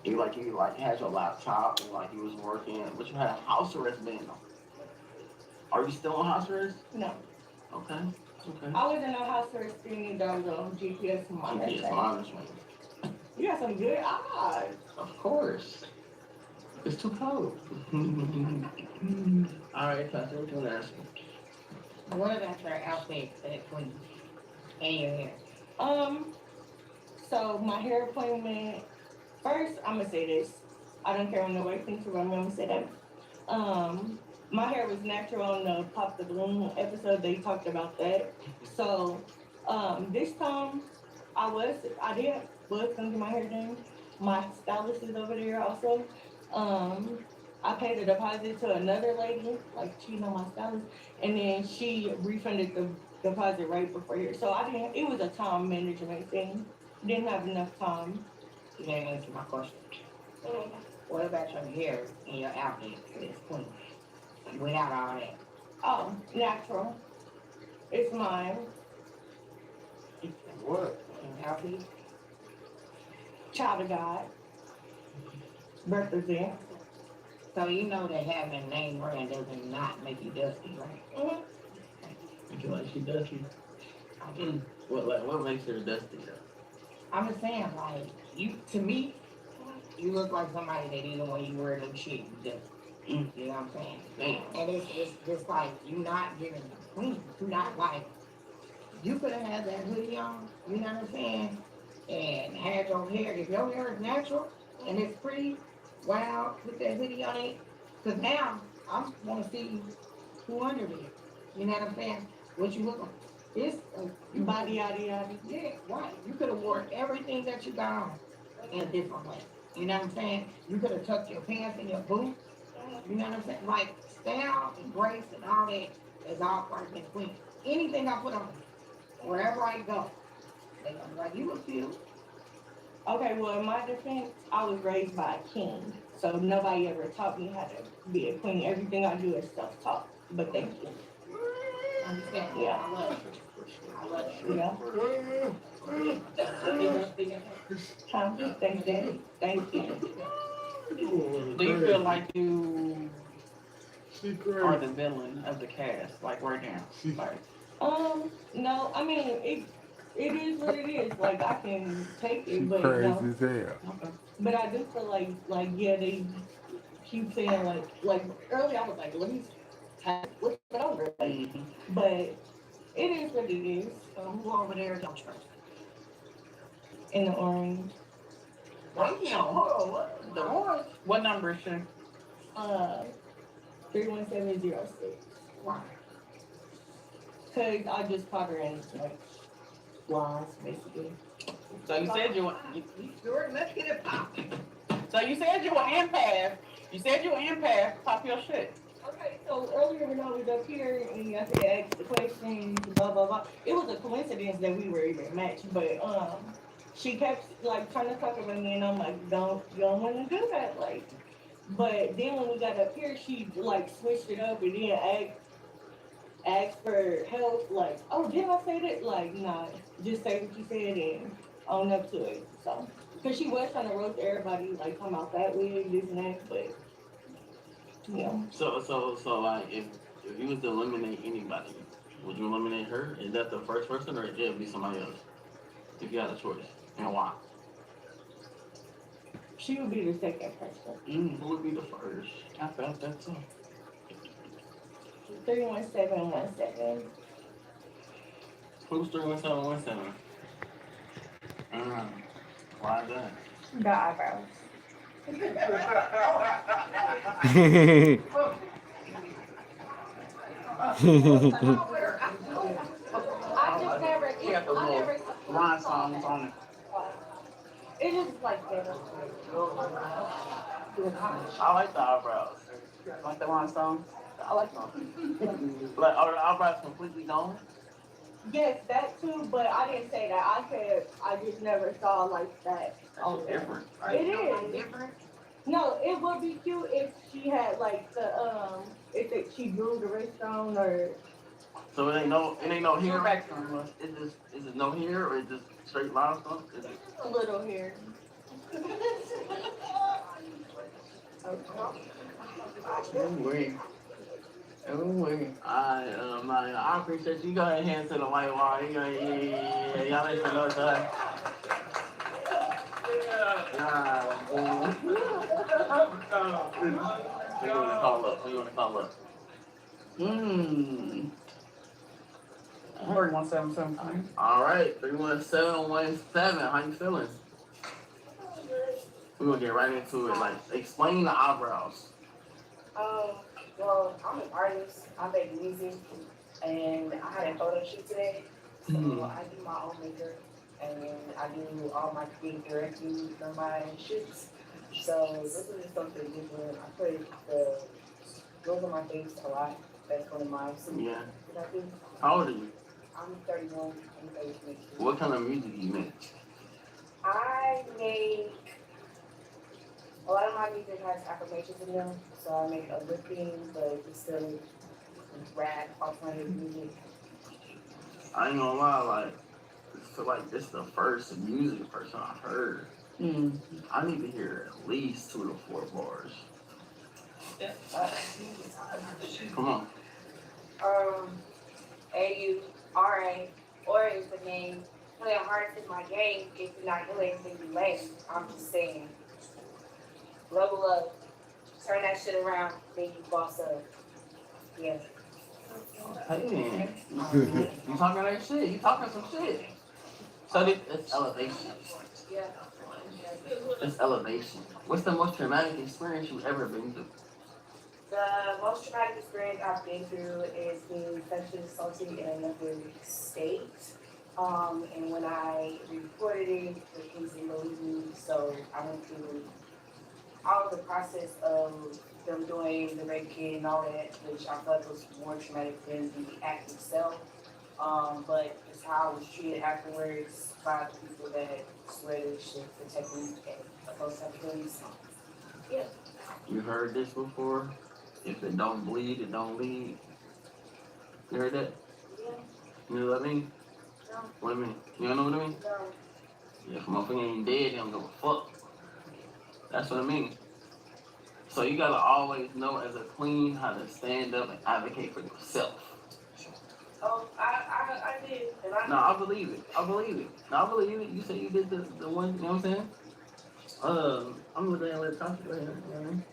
you. You like had your laptop and like you was working, but you had a house arrest ban on. Are you still on house arrest? No. Okay. I was in a house for a screening dog on GPS monitoring. GPS monitoring. You got some good eyes. Of course. It's too cold. Alright, Pastor, what you want to ask me? What about your outfit at Queen? And your hair? So my hair appointment, first, I'm gonna say this. I don't care what nobody thinks about me, I'm gonna say that. My hair was natural on the Pop the Balloon episode, they talked about that. So, this time, I did gonna get my hair done. My stylist is over there also. I paid a deposit to another lady, like she know my stylist, and then she refunded the deposit right before here. So it was a time management thing. Didn't have enough time. You didn't answer my question. What about your hair and your outfit at Queen? Without all that. Oh, natural. It's mine. What? Outfit? Child of God. Represent. So you know that having a name brand does not make you dusty, right? Mm-hmm. You feel like she dusty? I do. What makes her dusty though? I'm just saying, like, to me, you look like somebody that even when you wear them shit, you dusty. You know what I'm saying? Damn. And it's just like, you not giving clean. You not like, you could have had that hoodie on, you know what I'm saying? And had your hair, if your hair is natural and it's pretty, wow, put that hoodie on it. Cause now, I wanna see who under it. You know what I'm saying? What you look like. It's, Body, yada, yada. yeah, right. You could have worn everything that you got on in a different way. You know what I'm saying? You could have tucked your pants in your boot. You know what I'm saying? Like style and grace and all that is all part of the queen. Anything I put on, wherever I go, they gonna be like, you look cute. Okay, well, in my defense, I was raised by a king, so nobody ever taught me how to be a queen. Everything I do is self-taught. But thank you. Understand? Yeah. I love it. I love it. Yeah. Thank you. Thank you. Do you feel like you are the villain of the cast, like right now? Like, No, I mean it is what it is. Like I can take it, but Crazy no. as hell. okay. But I do feel like yeah, they keep saying like earlier I was like, let me flip it over. Like, but it is what it is. So who over there don't trust? In the orange. Damn, hold on, what? The orange? What number is she? 31706. Why? Cause I just caught her in like lies, basically. So you said you Sure, let's get it popping. So you said you were empath. You said you were empath. Pop your shit. Okay, so earlier when I was up here and I said ask the questions, blah blah blah. It was a coincidence that we were even matched, but she kept like trying to talk about me and I'm like, you don't wanna do that, like. But then when we got up here, she like switched it up and then asked for help, like, oh, did I say that? Like, nah, just say what you said and own up to it. So, because she was trying to roast everybody, like, come out that way, this and that, but, yeah. So like if you was to eliminate anybody, would you eliminate her? Is that the first person or it'd be somebody else? If you had a choice. And why? She would be the second person. Who would be the first? I felt that too. 31717. Who's 31717? Why is that? The eyebrows. I just never, She got the I never. little rhyme songs on it. It just like that. I like the eyebrows. Like the rhyme song. I like them. Like, are the eyebrows completely gone? Yes, that too, but I didn't say that. I said I just never saw like that. That's different. It is different. No, it would be cute if she had like the she drew the wriststone or. So it ain't no hair. Back to her. Is it no hair or is it straight limestone? Is it? A little hair. I appreciate you. Go ahead and hand to the white wall. Y'all ain't know that. Who you wanna call up? 3177. All right, 31717. How you feeling? We're gonna get right into it. Like, explain the eyebrows. Well, I'm an artist. I make music, and I had a photo shoot today. So I do my own makeup, and I do all my creative directing for my shoots. So this is just something different. I put the girls on my face a lot. That's one of my Yeah. that I do. How old are you? I'm 31. I'm 33. What kind of music do you make? I make a lot of my music has affirmations in them, so I make uplifting, but it's still rap, alternative music. I ain't gonna lie, like, I feel like this is the first music person I've heard. I need to hear at least 2 to 4 bars. Come on. AURA, Aura is the name. Playing hardest is my game. If you're not doing anything, you lame. I'm just saying. Level up. Turn that shit around. Then you boss up. Yeah. Hey, you talking that shit. You talking some shit. So it's elevation. Yeah. It's elevation. What's the most traumatic experience you've ever been through? The most traumatic experience I've been through is being sexually assaulted in another state. And when I reported it, the police didn't believe me, so I went to all of the process of them doing the rape kit and all that, which I felt was more traumatic than the act itself. But it's how I was treated afterwards by the people that swear they should protect me and those type of things. So, yeah. You heard this before? If it don't bleed, it don't lead. You heard that? Yeah. You know what I mean? No. What I mean? You don't know what I mean? No. Yeah, if motherfucker ain't dead, they don't give a fuck. That's what I mean. So you gotta always know as a queen how to stand up and advocate for yourself. Oh, I did. And I No, I believe it. I believe it. No, I believe it. You say you did the one, you know what I'm saying? I'm gonna let Tasha go ahead. You know what I mean?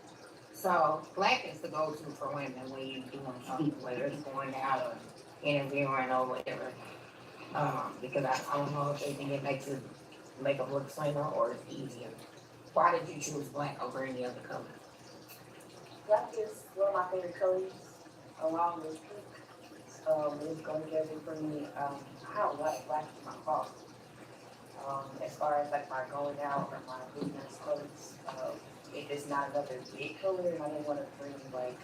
So black is the go-to for women when you doing something, whether it's going out or interviewing or whatever. Because I don't know if they think it makes it make them look slimmer or it's easier. Why did you choose black over any other color? Black is one of my favorite colors, along with pink. It's going together for me. I don't like black in my closet. As far as like my going out or my business clothes, if it's not another big color, and I didn't want to bring like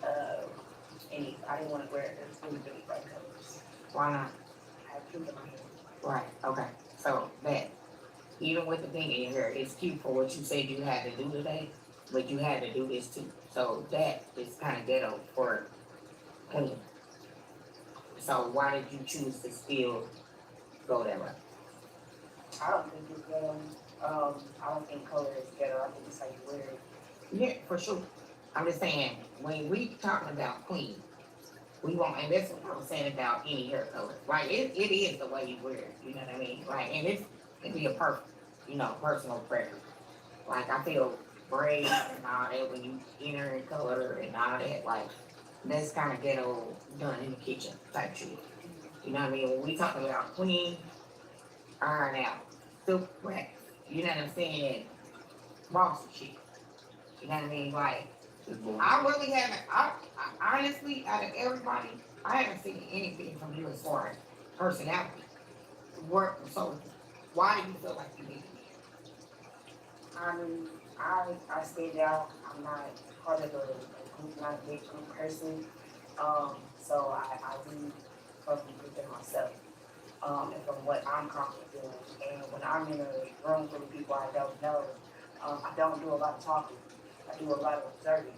I didn't want to wear really bright colors. Why not? I have pink in my hair. Right, okay. So that, even with the pink in your hair, it's cute for what you said you had to do today, but you had to do this too. So that is kind of ghetto for queen. So why did you choose to still go that way? I don't think it's ghetto. I don't think color is ghetto. I think it's how you wear it. Yeah, for sure. I'm just saying, when we talking about queen, we want, and that's what I was saying about any hair color, right? It is the way you wear it, you know what I mean? Like, and it can be a personal preference. Like, I feel braids and all that when you enter in color and all that, like, that's kind of ghetto done in the kitchen type shit. You know what I mean? When we talking about queen, iron out, silk wax, you know what I'm saying? Bossy shit. You know what I mean? Like, I really haven't, I honestly, out of everybody, I haven't seen anything from you as far as personality. Work, so why do you feel like you need it? I mean, I stand out. I'm not part of a group, not a big group person. So I do something within myself. And from what I'm comfortable doing. And when I'm in a room full of people I don't know, I don't do a lot of talking. I do a lot of observing.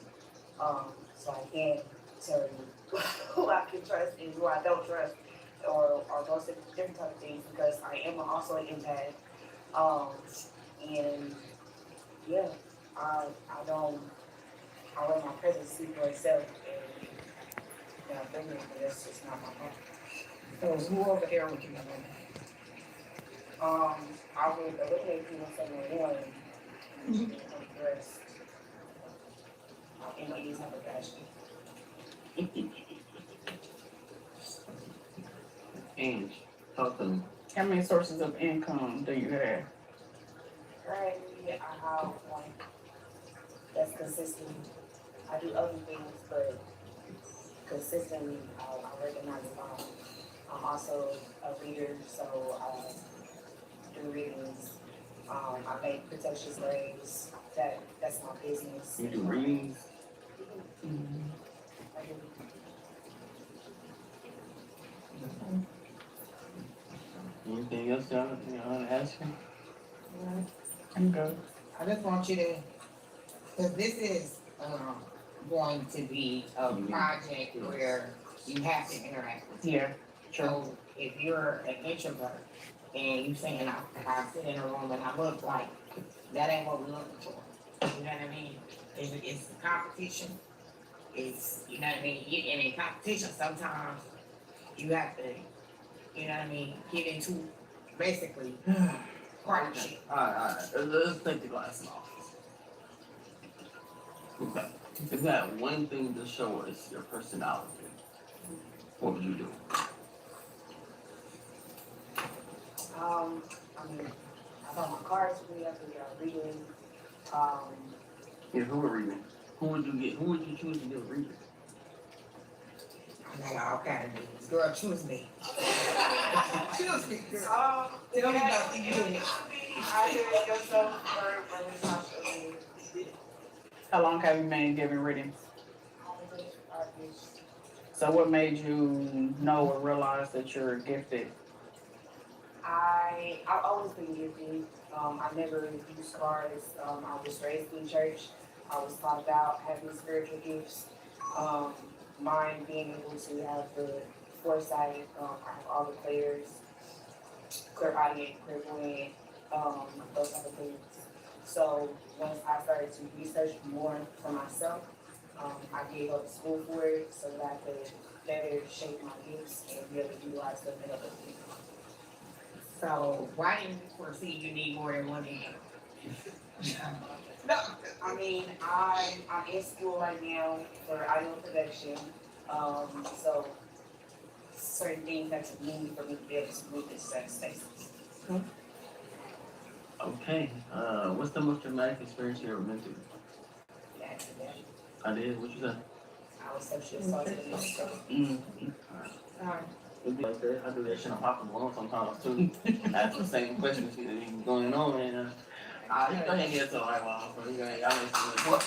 So I can tell you who I can trust and who I don't trust, or those different type of things, because I am also an empath. And yeah, I let my presence speak for itself, and you know, bring it, but that's just not my part. So who over there would you know? I would eliminate people from the one and the rest. And ladies have a fashion. Ange, talk to me. How many sources of income do you have? Currently, I have one that's consistent. I do other things, but consistently, I recognize it. I'm also a reader, so I do readings. I make protection sprays. That's my business. You do readings? I do. Anything else y'all want to ask you? I'm good. I just want you to, because this is going to be a project where you have to interact with Yeah. So if you're an introvert and you saying I sit in a room and I look like, that ain't what we're looking for. You know what I mean? It's competition. It's, you know what I mean? And in competition, sometimes you have to, you know what I mean, get into basically partnership. Alright. Let's take the glasses off. Okay. If you had one thing to show us your personality, what would you do? I mean, I got my cards with me. I think I'm reading. Yeah, who would read it? Who would you choose to get a reading? I got all kind of names. Girl, choose me. Choose me, girl. Tell me nothing you do. I hear yourself, or Natasha. How long have you been giving readings? I was 5 years. So what made you know or realize that you're gifted? I've always been gifted. I never used cards. I was raised in church. I was taught about having spiritual gifts. Mine being able to have the foresight. I have all the clairs, clairaudient, clairvoyant, those type of things. So once I started to research more for myself, I did go to school for it so that I could better shape my gifts and be able to utilize them in other things. So why didn't you foresee you need more than one income? No, I mean, I'm in school right now for audio production. So certain things have to be for me to be able to move in certain spaces. Okay. What's the most dramatic experience you ever been through? That's it. I did. What you said? I was sexually assaulted in myself. Sorry. It'd be like that. I do that shit on Papa Malone sometimes too. Ask the same questions that be going on, and you go ahead and get to the right one. So you go ahead, y'all listen to it.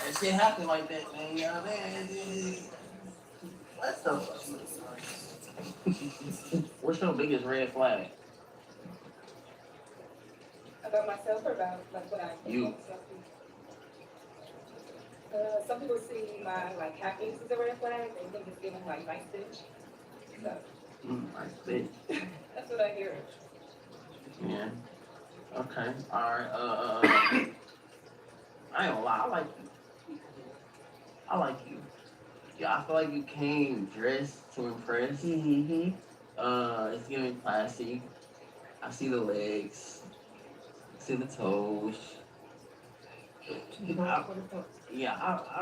That shit happen like that, man. You know what I mean? What's the What's your biggest red flag? About myself or about like what I You. Some people see my like happiness as a red flag. They think it's giving like nice bitch. So Nice bitch. that's what I hear. Yeah. Okay. Alright. I ain't gonna lie, I like you. I like you. Yeah, I feel like you came dressed to impress. Mm-hmm. It's giving classy. I see the legs. I see the toes. I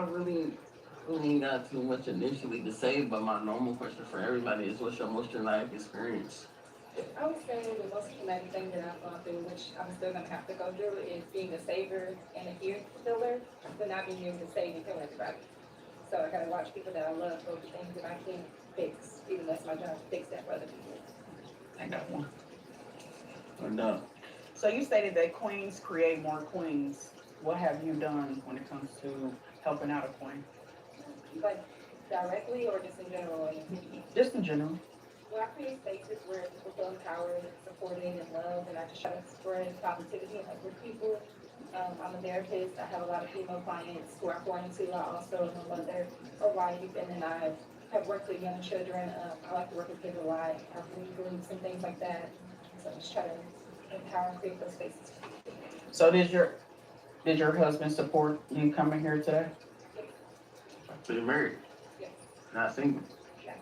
really ain't got too much initially to say, but my normal question for everybody is, what's your most dramatic experience? I would say the most traumatic thing that I've gone through, which I'm still gonna have to go through, is being a saver and a healer, but not being able to save and heal everybody. So I gotta watch people that I love go through things that I can't fix, even though it's my job to fix that for other people. I got one. Or no? So you stated that queens create more queens. What have you done when it comes to helping out a queen? Like directly or just in general? Just in general. Well, I create spaces where people feel empowered, supported, and loved, and I just try to spread positivity and help with people. I'm a therapist. I have a lot of female clients who I pour into. I also am a mother, a wife, and then I have worked with young children. I like to work with kids a lot. I read groups and things like that. So I just try to empower and create those spaces. So did your husband support you coming here today? So you're married? Yes. Not single? Yeah.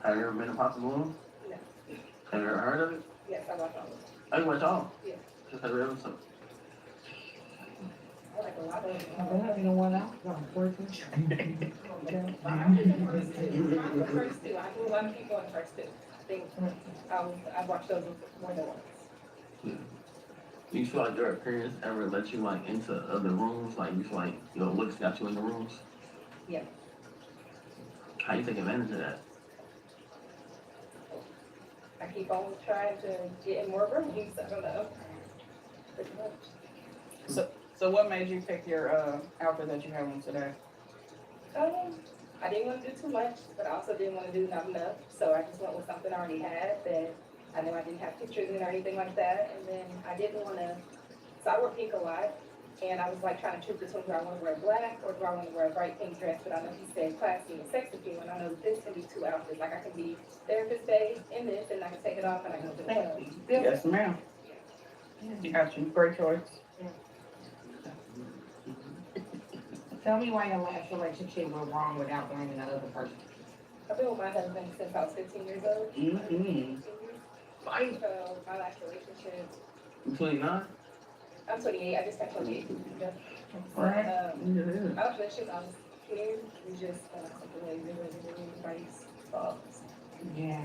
Have you ever been to Papa Malone? No. Have you ever heard of it? Yes, I watch all of them. I watch all. Yeah. Just every episode. I like a lot of them. You know what else? Working. I'm the first two. I'm the first two. I knew a lot of people in the first two. I think I've watched those more than once. Do you feel like your appearance ever let you like into other rooms? Like you feel like your looks got you in the rooms? Yeah. How you take advantage of that? I keep on trying to get in more rooms. I don't know. Pretty much. So what made you pick your outfit that you have on today? I didn't want to do too much, but I also didn't want to do not enough. So I just went with something I already had that I know I didn't have pictures in or anything like that. And then I didn't want to, so I wear pink a lot. And I was like trying to choose between do I want to wear black or do I want to wear a bright pink dress. But I know he said classy and sex appeal. And I know this can be two outfits. Like I can be therapist day in this and I can take it off and I can do it. Yes, ma'am. Got you. Great choice. Tell me why your last relationship went wrong without blaming the other person. I've been with my husband since I was 15 years old. Mm-hmm. So my last relationship, You 29? I'm 28. I just turned 28. Yeah. Right. My last relationship, I was scared. We just separated. It wasn't really anybody's fault. Yeah.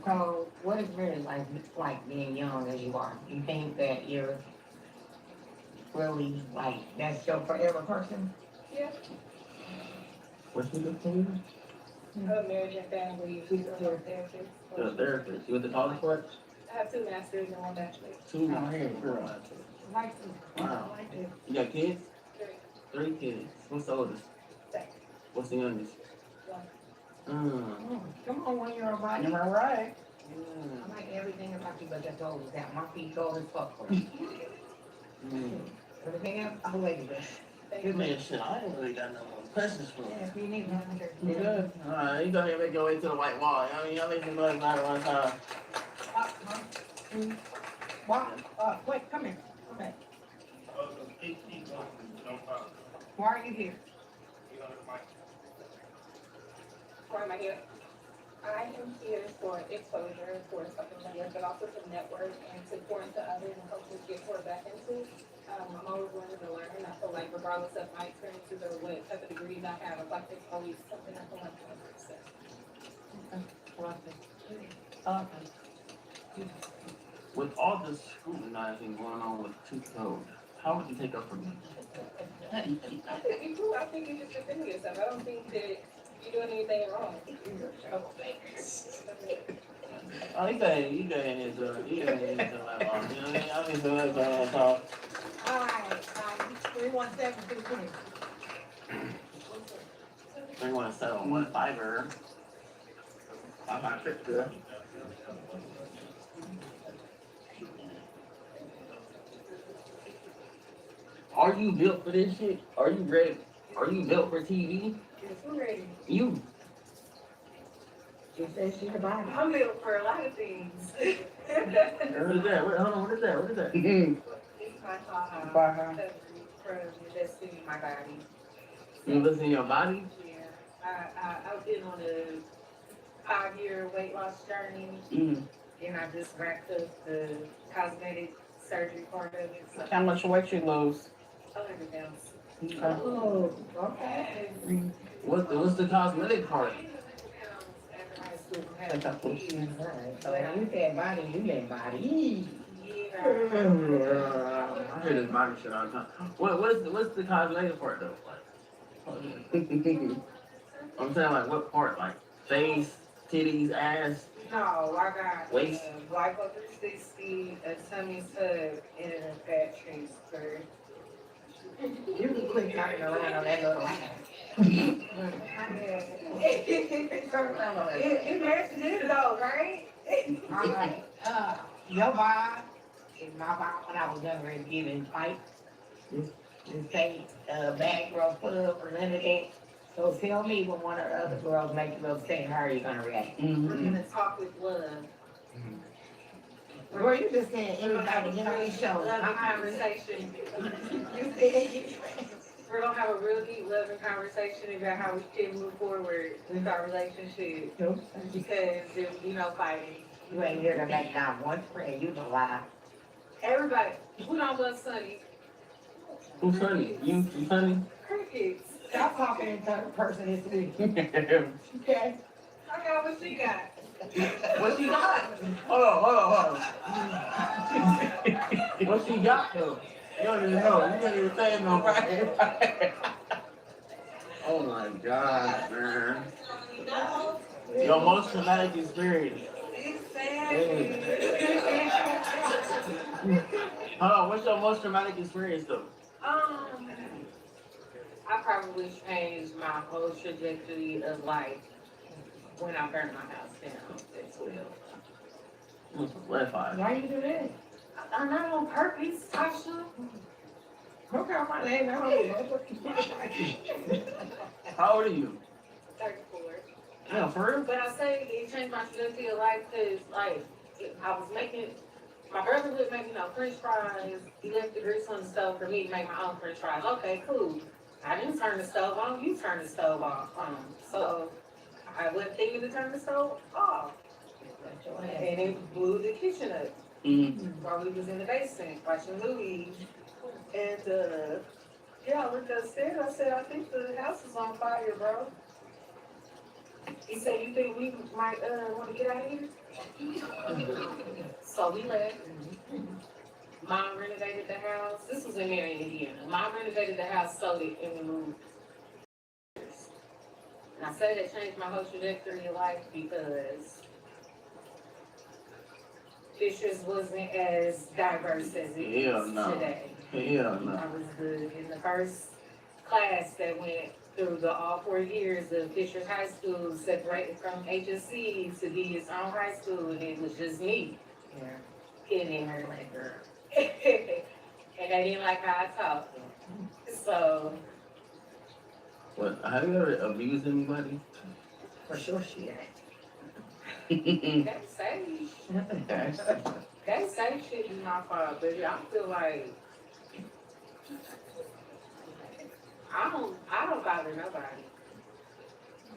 So what is really like being young as you are? You think that you're really like that's your forever person? Yeah. What's your good for you? Marriage and family. She's a therapist. You're a therapist. You went to college for it? I I have 2 masters and 1 bachelor. 2 married, girl. Like, Wow. like this. You got kids? 3. 3 kids. What's the oldest? Second. What's the youngest? 1. Come on, 1-year-old body. You're right. I like everything about you, but that's always that. My feet cold as fuck for you. Everything else, I'm waiting for. Good man, shit. I ain't really got no more questions for Yeah, you. if you need one, You good? Alright, you go ahead and make your way to the white wall. I mean, y'all make some noise about it one time. Wait, come here. Come back. Why are you here? Why am I here? I am here for exposure, for something like that, but also to network and to pour into others and hopefully get poured back into. I'm always learning to learn. I feel like regardless of my experiences or what type of degrees I have, I feel like there's always something I can learn from others. With all this scrutinizing going on with tooth code, how would you take up for me? I think you do. I think you just defend yourself. I don't think that you're doing anything wrong. Oh, you got in his, you got in his, like, you know what I mean? I mean, so that's all. All right, 317 317 one fiber. I'm not fit good. Are you built for this shit? Are you ready? Are you built for TV? Yes, we're ready. You. She says she's a body. I'm built for a lot of things. What is that? Hold on, what is that? What is that? It's my Bye. from investing in my body. You listen to your body? Yeah, I've been on a 5-year weight loss journey, and I just wrapped up the cosmetic surgery part of it. So How much weight you lose? 100 pounds. Okay. Oh, okay. What's the cosmetic part? After high school, I had Take that two push. kids. So when you said body, you meant body. Yeah. I hear this body shit all the time. What's the cosmetic part though? I'm saying like what part? Like face, titties, ass? No, I got Waist. Glyco 360, a tummy tuck, and a fat transfer. You can quit talking around on that little line. It matches it though, right? All right, your vibe is my vibe when I was younger and giving fight. This say, bad girl club or none of that. So tell me when one of the other girls make you upset, how are you gonna react? We're gonna talk with love. Or you just saying anybody, you know, these shows. Loving conversation. You said, We're gonna have a real deep loving conversation about how we can move forward with our relationship. Because there will be no fighting. you ain't here to make down one friend, you the lie. Everybody, who don't love Sunny? Who's funny? You funny? Crickets. Stop talking in third person this week, What okay? I got what she got. she got? Hold on. What she got though? You don't even know. You can't even say no right. Oh my God, man. Your most traumatic experience. Hold on, what's your most traumatic experience though? I probably changed my whole trajectory of life when I burned my house down as well. Red 5. Why you do that? I'm not on purpose, Tasha. Look out my name, I don't know. How old are you? 34. Yeah, for real? But I say it changed my trajectory of life because, I was making, my brother would make, French fries. He left the grease on the stove for me to make my own French fries. Okay, cool. I didn't turn the stove on, you turned the stove off. So I wasn't thinking to turn the stove off. And it blew the kitchen up. While we was in the basement watching movies. And, I looked upstairs. I said, I think the house is on fire, bro. He said, you think we might want to get out of here? So we left. Mom renovated the house. This was in Marion, Indiana. Mom renovated the house, sold it, and we moved. And I say that changed my whole trajectory of life because Fishers wasn't as diverse as it is Hell no. today. Hell no. I was in the first class that went through the all 4 years of Fishers High School, separated from HSC to be its own high school, and it was just me. Yeah. Getting in her like girl. And they didn't like how I talked. So, What? Have you ever abused anybody? For sure she ain't. that same shit is my fault, baby. I feel like I don't bother nobody.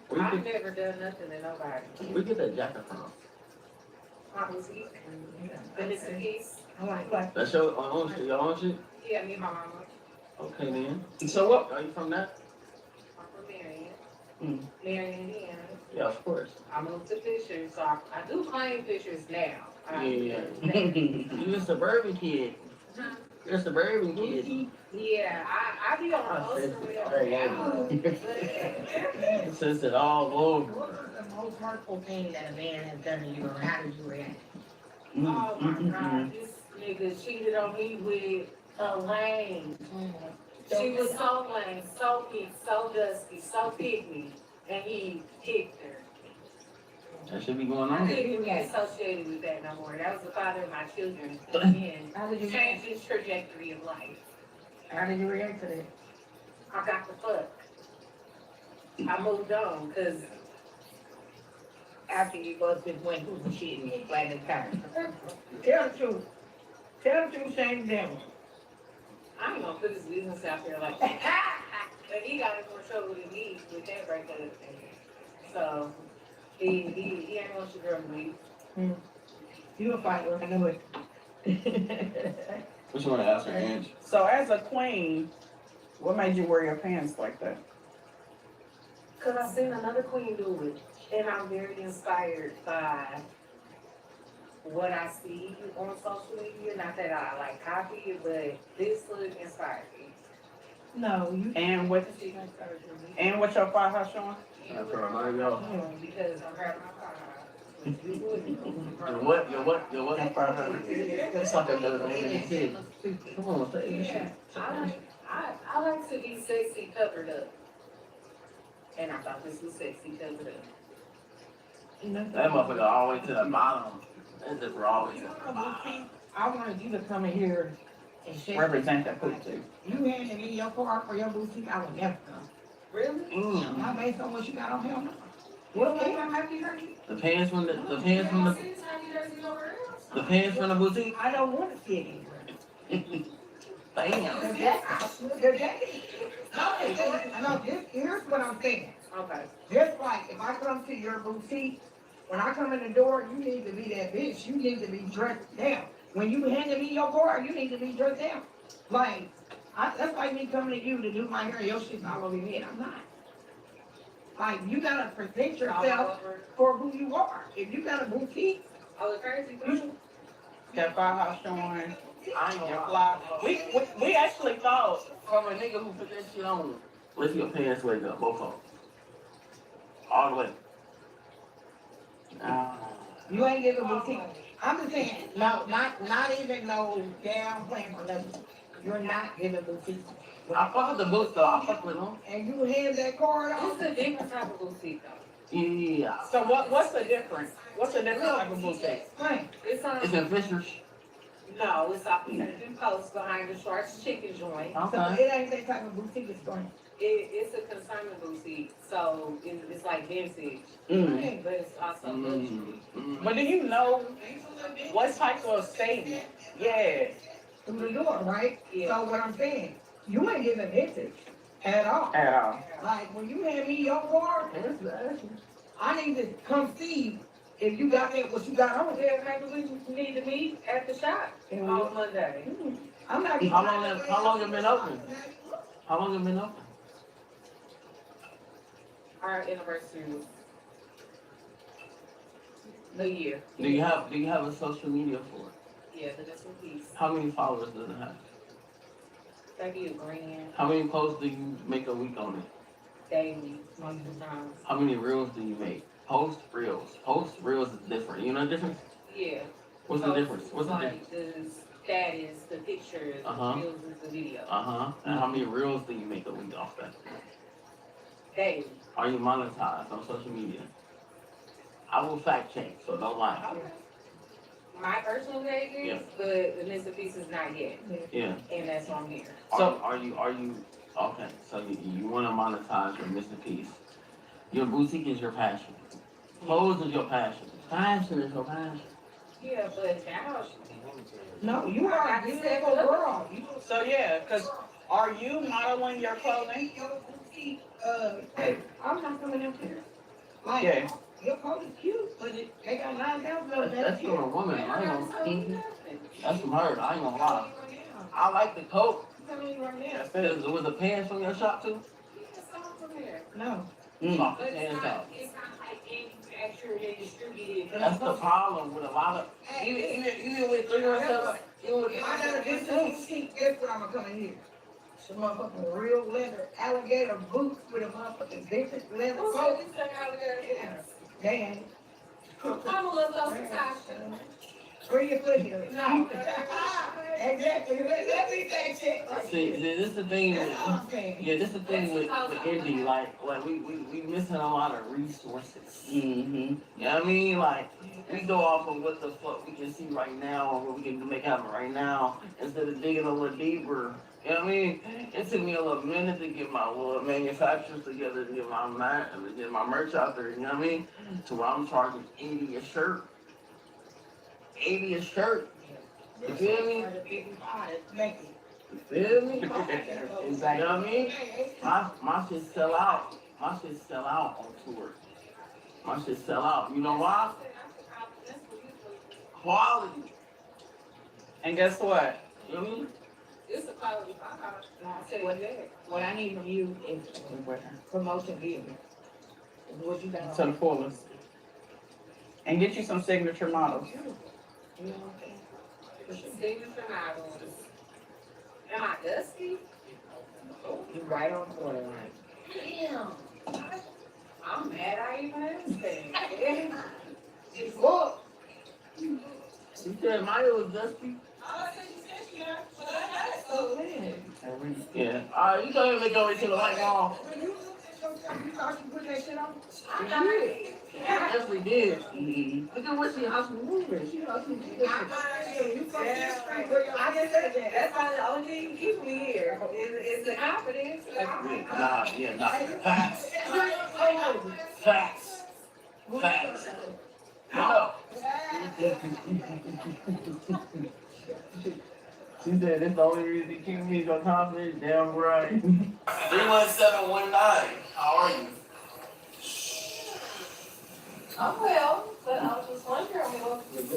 Where I've you get, never done nothing to nobody. where you get that jacket from? I was here. But it's a piece. I like That's your own shit? Your own shit? Yeah, me and my mama. Okay then. So what? Are you from that? I'm from Marion. Mm. Marion, Indiana. Yeah, of course. I moved to Fishers, so I do claim Fishers now. Yeah. You a suburban kid. You're a suburban kid. Yeah, I be on the poster. Since it all over. What was the most hurtful thing that a man has done to you, and how did you react? Oh my God, this nigga cheated on me with Elaine. She was so lame, so weak, so dusty, so pygmy, and he kicked her. That should be going I on. couldn't even be associated with that no more. That was the father of my children. Again, How did you changed his trajectory of life. How did you react to that? I got the fuck. I moved on, cause After you both just went through the shit and explained the time. Tell the truth. Tell the truth, shame the devil. I ain't gonna put his business out there like that. But he got in more trouble than me with that breakup. So he ain't want your girl to leave. You a fighter, I know it. What you want to ask her, Ange? So as a queen, what made you wear your pants like that? Cause I seen another queen do it, and I'm very inspired by what I see on social media. Not that I like copy it, but this look inspired me. No, you. And what your firehouse showing? That's right, there you go. Because I'm proud of my father. Your what? Your what? Your what? That's like a kid. Come on, say this Yeah, shit. I like to be sexy covered up. And I thought this was sexy covered up. That motherfucker all the way to the bottom. That's just raw. I wanted you to come in here and share. Represent that pussy. You handed me your car for your boutique, I would never come. Really? I made so much you got on him. What made him happy hurry? The pants from the pants from the boutique. I don't want to see it anywhere. Damn. The jacket. No, here's what I'm saying. Okay. Just like if I come to your boutique, when I come in the door, you need to be that bitch. You need to be dressed down. When you handed me your car, you need to be dressed down. Like, that's like me coming to you to do my hair. Your shit's all over your head. I'm not. Like, you gotta present yourself for who you are. If you got a boutique, Oh, the crazy you thing. That firehouse showing. I ain't Your gonna fly. We actually thought. From a nigga who put that shit on. Lift your pants way up, both of them. All the way. you ain't giving boutique. I'm just saying, no, not even no down playing for nothing. You're not giving boutique. I fuck with the boots though. I fuck with them. And you hand that card It's off. a different type of boutique though. Yeah. So what's the difference? What's the difference type of boutique? Explain. It's on. It's in Fishers. No, it's off the Houston Post behind the Schwartz Chicken Joint. So Okay. it ain't that type of boutique it's going. It's a consignment boutique, so it's like vintage, Mm. but it's also luxury. But do you know what type of statement? Yeah. Through the door, right? Yeah. So what I'm saying, you ain't giving vintage at all. At all. Like when you hand me your card, I need to come see if you got that, what you got on. Yeah, maybe we need to meet at the shop on Monday. I'm not. How long it been open? How long it been open? Our anniversary was a year. Do you have a social media for it? Yeah, but that's a piece. How many followers does it have? Maybe a grand How many posts do you make a week on it? daily, most of the time. How many reels do you make? Post reels. Post reels is different. You know the difference? Yeah. What's the difference? What's the difference? Like the status, the pictures, the Uh-huh. reels, is the video. And how many reels do you make a week off that? Daily. Are you monetized on social media? I will fact check, so don't lie. Okay. My personal page is, Yeah. but the Mr. Piece is not yet, Yeah. and that's why I'm here. So are you okay? So you want to monetize your Mr. Piece? Your boutique is your passion. Clothes is your passion. Fashion is your passion. Yeah, but now, No, you are a beautiful girl. So yeah, cause are you modeling your clothing? I'm not coming up here. Yeah. Your coat is cute, but they got 9,000 of That's from a woman. I ain't gonna. That's from her. I ain't gonna lie. I like the coat. I'm telling you right now. Was the pants from your shop too? It's all from there. No. Knock the But it's pants not, out. it's not like manufactured and distributed. That's the problem with a lot of even with 317. Even with If I got a good boutique, guess what I'm gonna come in here? Some motherfucking real leather alligator boots with a motherfucking vintage leather Who said coat. this thing out there? Yeah, they ain't. I'm a little close to Tasha. Where your foot here? No. Exactly, let me take it. See, this is the thing. That's all I'm saying. Yeah, this is the thing with indie. Like we missing a lot of resources. Mm-hmm. You know what I mean? Like, we go off of what the fuck we can see right now or what we can make happen right now instead of digging a little deeper. You know what I mean? It took me a little minute to get my little manufacturers together to get my merch out there. You know what I mean? To where I'm charging 80 a shirt. 80 a shirt. You feel me? Thank you. You feel me? You Exactly. know what I mean? My shit sell out. My shit sell out on tour. My shit sell out. You know why? Quality. And guess what? You know what I mean? It's a quality product. I tell you what I need from you is promotion video. What you got To on? the fullest. And get you some signature models. You know what I'm saying? Signature models. Am I dusty? You right on point, right? Damn. I'm mad I even asked that. Look, You said Maya was dusty? Yeah. Alright, you can't even go into the light wall. you thought you put that shit on? She did. She definitely did. Look at what how she moving. She how she moving. I just said that. That's why the only thing keep me here is the confidence. Nah. Facts. Facts. Facts. No. She said that's the only reason you keep me so confident. Damn right. 31719. How are you? I'm well, but I was just wondering, I know we was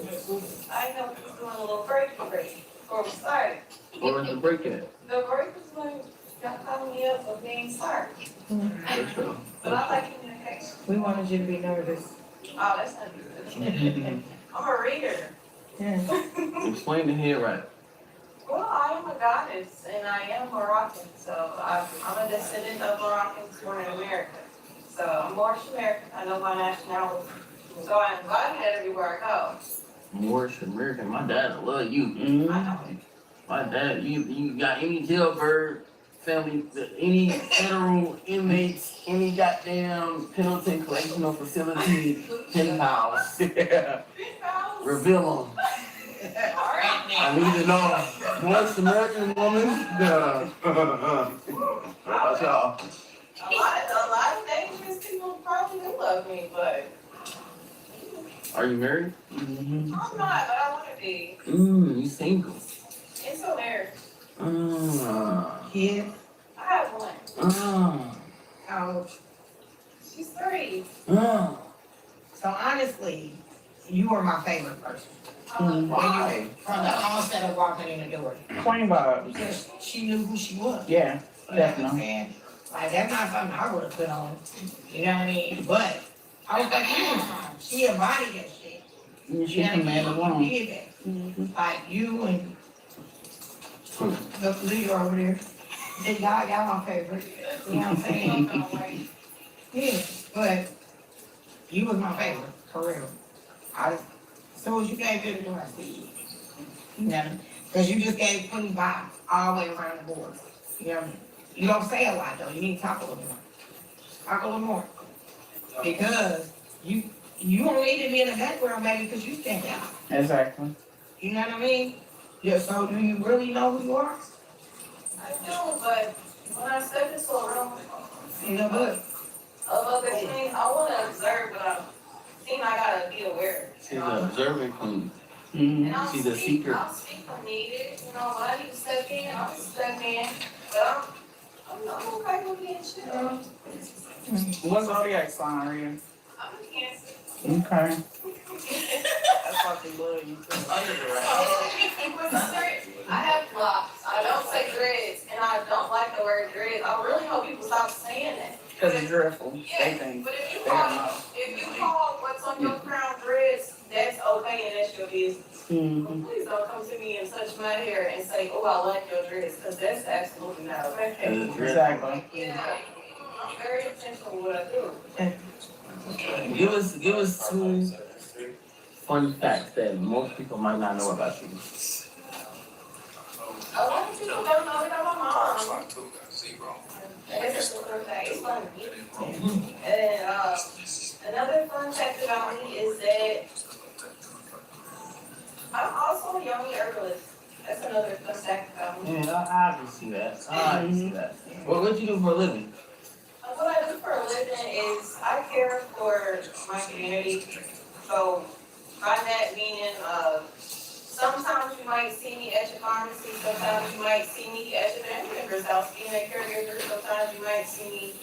doing a little break before we started. Where was the break at? The break was when y'all calling me up for being smart, That's true. but I like communication. We wanted you to be nervous. Oh, that's not good. I'm a reader. Explain the head right. Well, I am a goddess and I am Moroccan, so I'm a descendant of Moroccans born in America. So I'm Moorish American, I know my nationality. So I invite it everywhere I Moorish American. My dad love you. go. I know. My dad, you got any jailbird family, any federal inmates, any goddamn Pendleton Correctional Facility, pen pals. Yeah. Reveal them. I need to know. Moorish American woman? Yeah. What's y'all? A lot of dangerous people probably do love me, but Are you married? I'm not, but I want to be. You single. It's a marriage. Kids, I have one. oh, She's 3. so honestly, you were my favorite person. Why? From the onset of walking in the door. Queen vibes. Because she knew who she was. Yeah, You know what I'm definitely. saying? Like, that's not something I would have put on. You know what I mean? But I was like, she embodied that shit. She's a man of You woman. did that. Like, you and the leader over there. They y'all my favorite. You know what I'm saying? Yeah, but you was my favorite, for real. So what you gave to the door, Steve? You know, cause you just gave 25 all the way around the board. You know, you don't say a lot though, you need to talk a little more. Talk a little more. Because you don't need to be in the background, baby, because you stand out. Exactly. You know what I mean? Yeah, so do you really know who you are? I do, but when I step into a room You know what? of other things, I wanna observe, but I gotta be aware. She's an observant queen. Mm-hmm. And She's a seeker. I'll speak when needed, when I need to step in, I'll step in, but I'm okay with being chill. What zodiac sign are you? I'm a Cancer. Okay. That's why they love you too. With the dreads, I have locks, I don't say dreads, and I don't like the word dreads, I really hope people stop saying that. Cause it's dreadful. They Yeah, think. but if you They don't call, know. what's on your crown dreads, that's okay and that's your business. Mm-hmm. Please don't come to me and touch my hair and say, oh, I like your dress, because that's absolutely not okay. Exactly. Yeah, I'm very intentional with what I do. Give us two fun facts that most people might not know about you. A lot of people don't know about my mom. That's a fun fact, it's funny. And another fun fact about me is that I'm also a young herbalist. That's another fun fact about me. Yeah, I can see that. I can see that. What you do for a living? What I do for a living is I care for my community. So by that meaning, sometimes you might see me at your pharmacy, sometimes you might see me at your family member's house being a caregiver, sometimes you might see me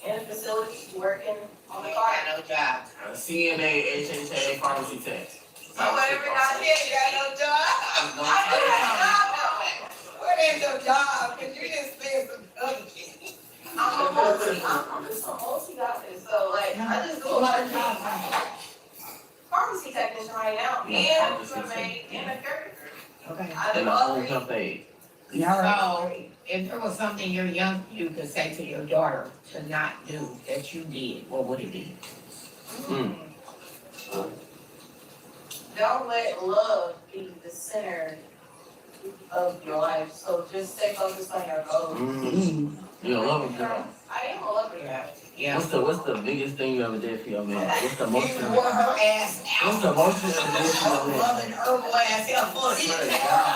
in a facility working on the car. No job. CNA, HHA, pharmacy tech. So whatever I did, you got no job. I do have a job though. What is your job? Cause you just said some other shit. I'm just a multi-doctor, so like, I just do a lot of things. Pharmacy technician right now, and a maid, and a caregiver. Okay. I do And a all home three. health aide. So, if there was something your young you could say to your daughter to not do that you did, what would it be? Don't let love be the center of your life, so just stay focused on your goals. You a lover girl. I am a lover. Yeah. What's the biggest thing you ever did for your man? What's the most? You wore her ass out. What's the most you ever did for your man? Loving herbal ass out. She tore her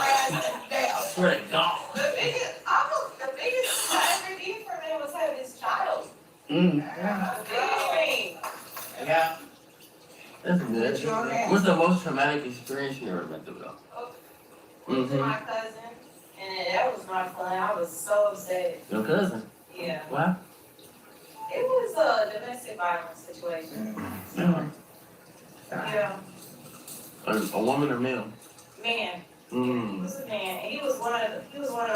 ass down. Swear to God. The biggest thing I ever did for me was have this child. Mm. The biggest thing. Yeah. That's good. What's the most traumatic experience you ever been through though? To my cousin, and that was not fun. I was so upset. Your cousin? Yeah. What? It was a domestic violence situation. Yeah. A woman or male? Man. He was a man. And he was one of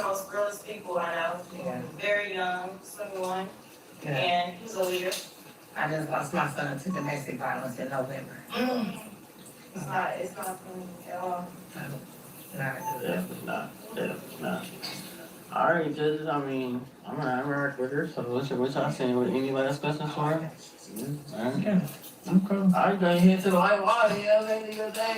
the most realest people I know. Yeah. Very young, 21. And he was a leader. I just lost my son to domestic violence in November. It's not fun at all. Definitely not. All right, judges. I mean, I'm gonna interact with her. So what y'all saying? Any last questions for her? All right. Okay. All right, go ahead to the white water. Yeah, baby, good thing.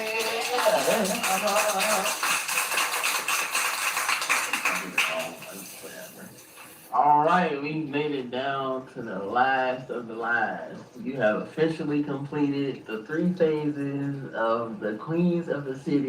All right, we made it down to the last of the last. You have officially completed the 3 phases of the Queens of the City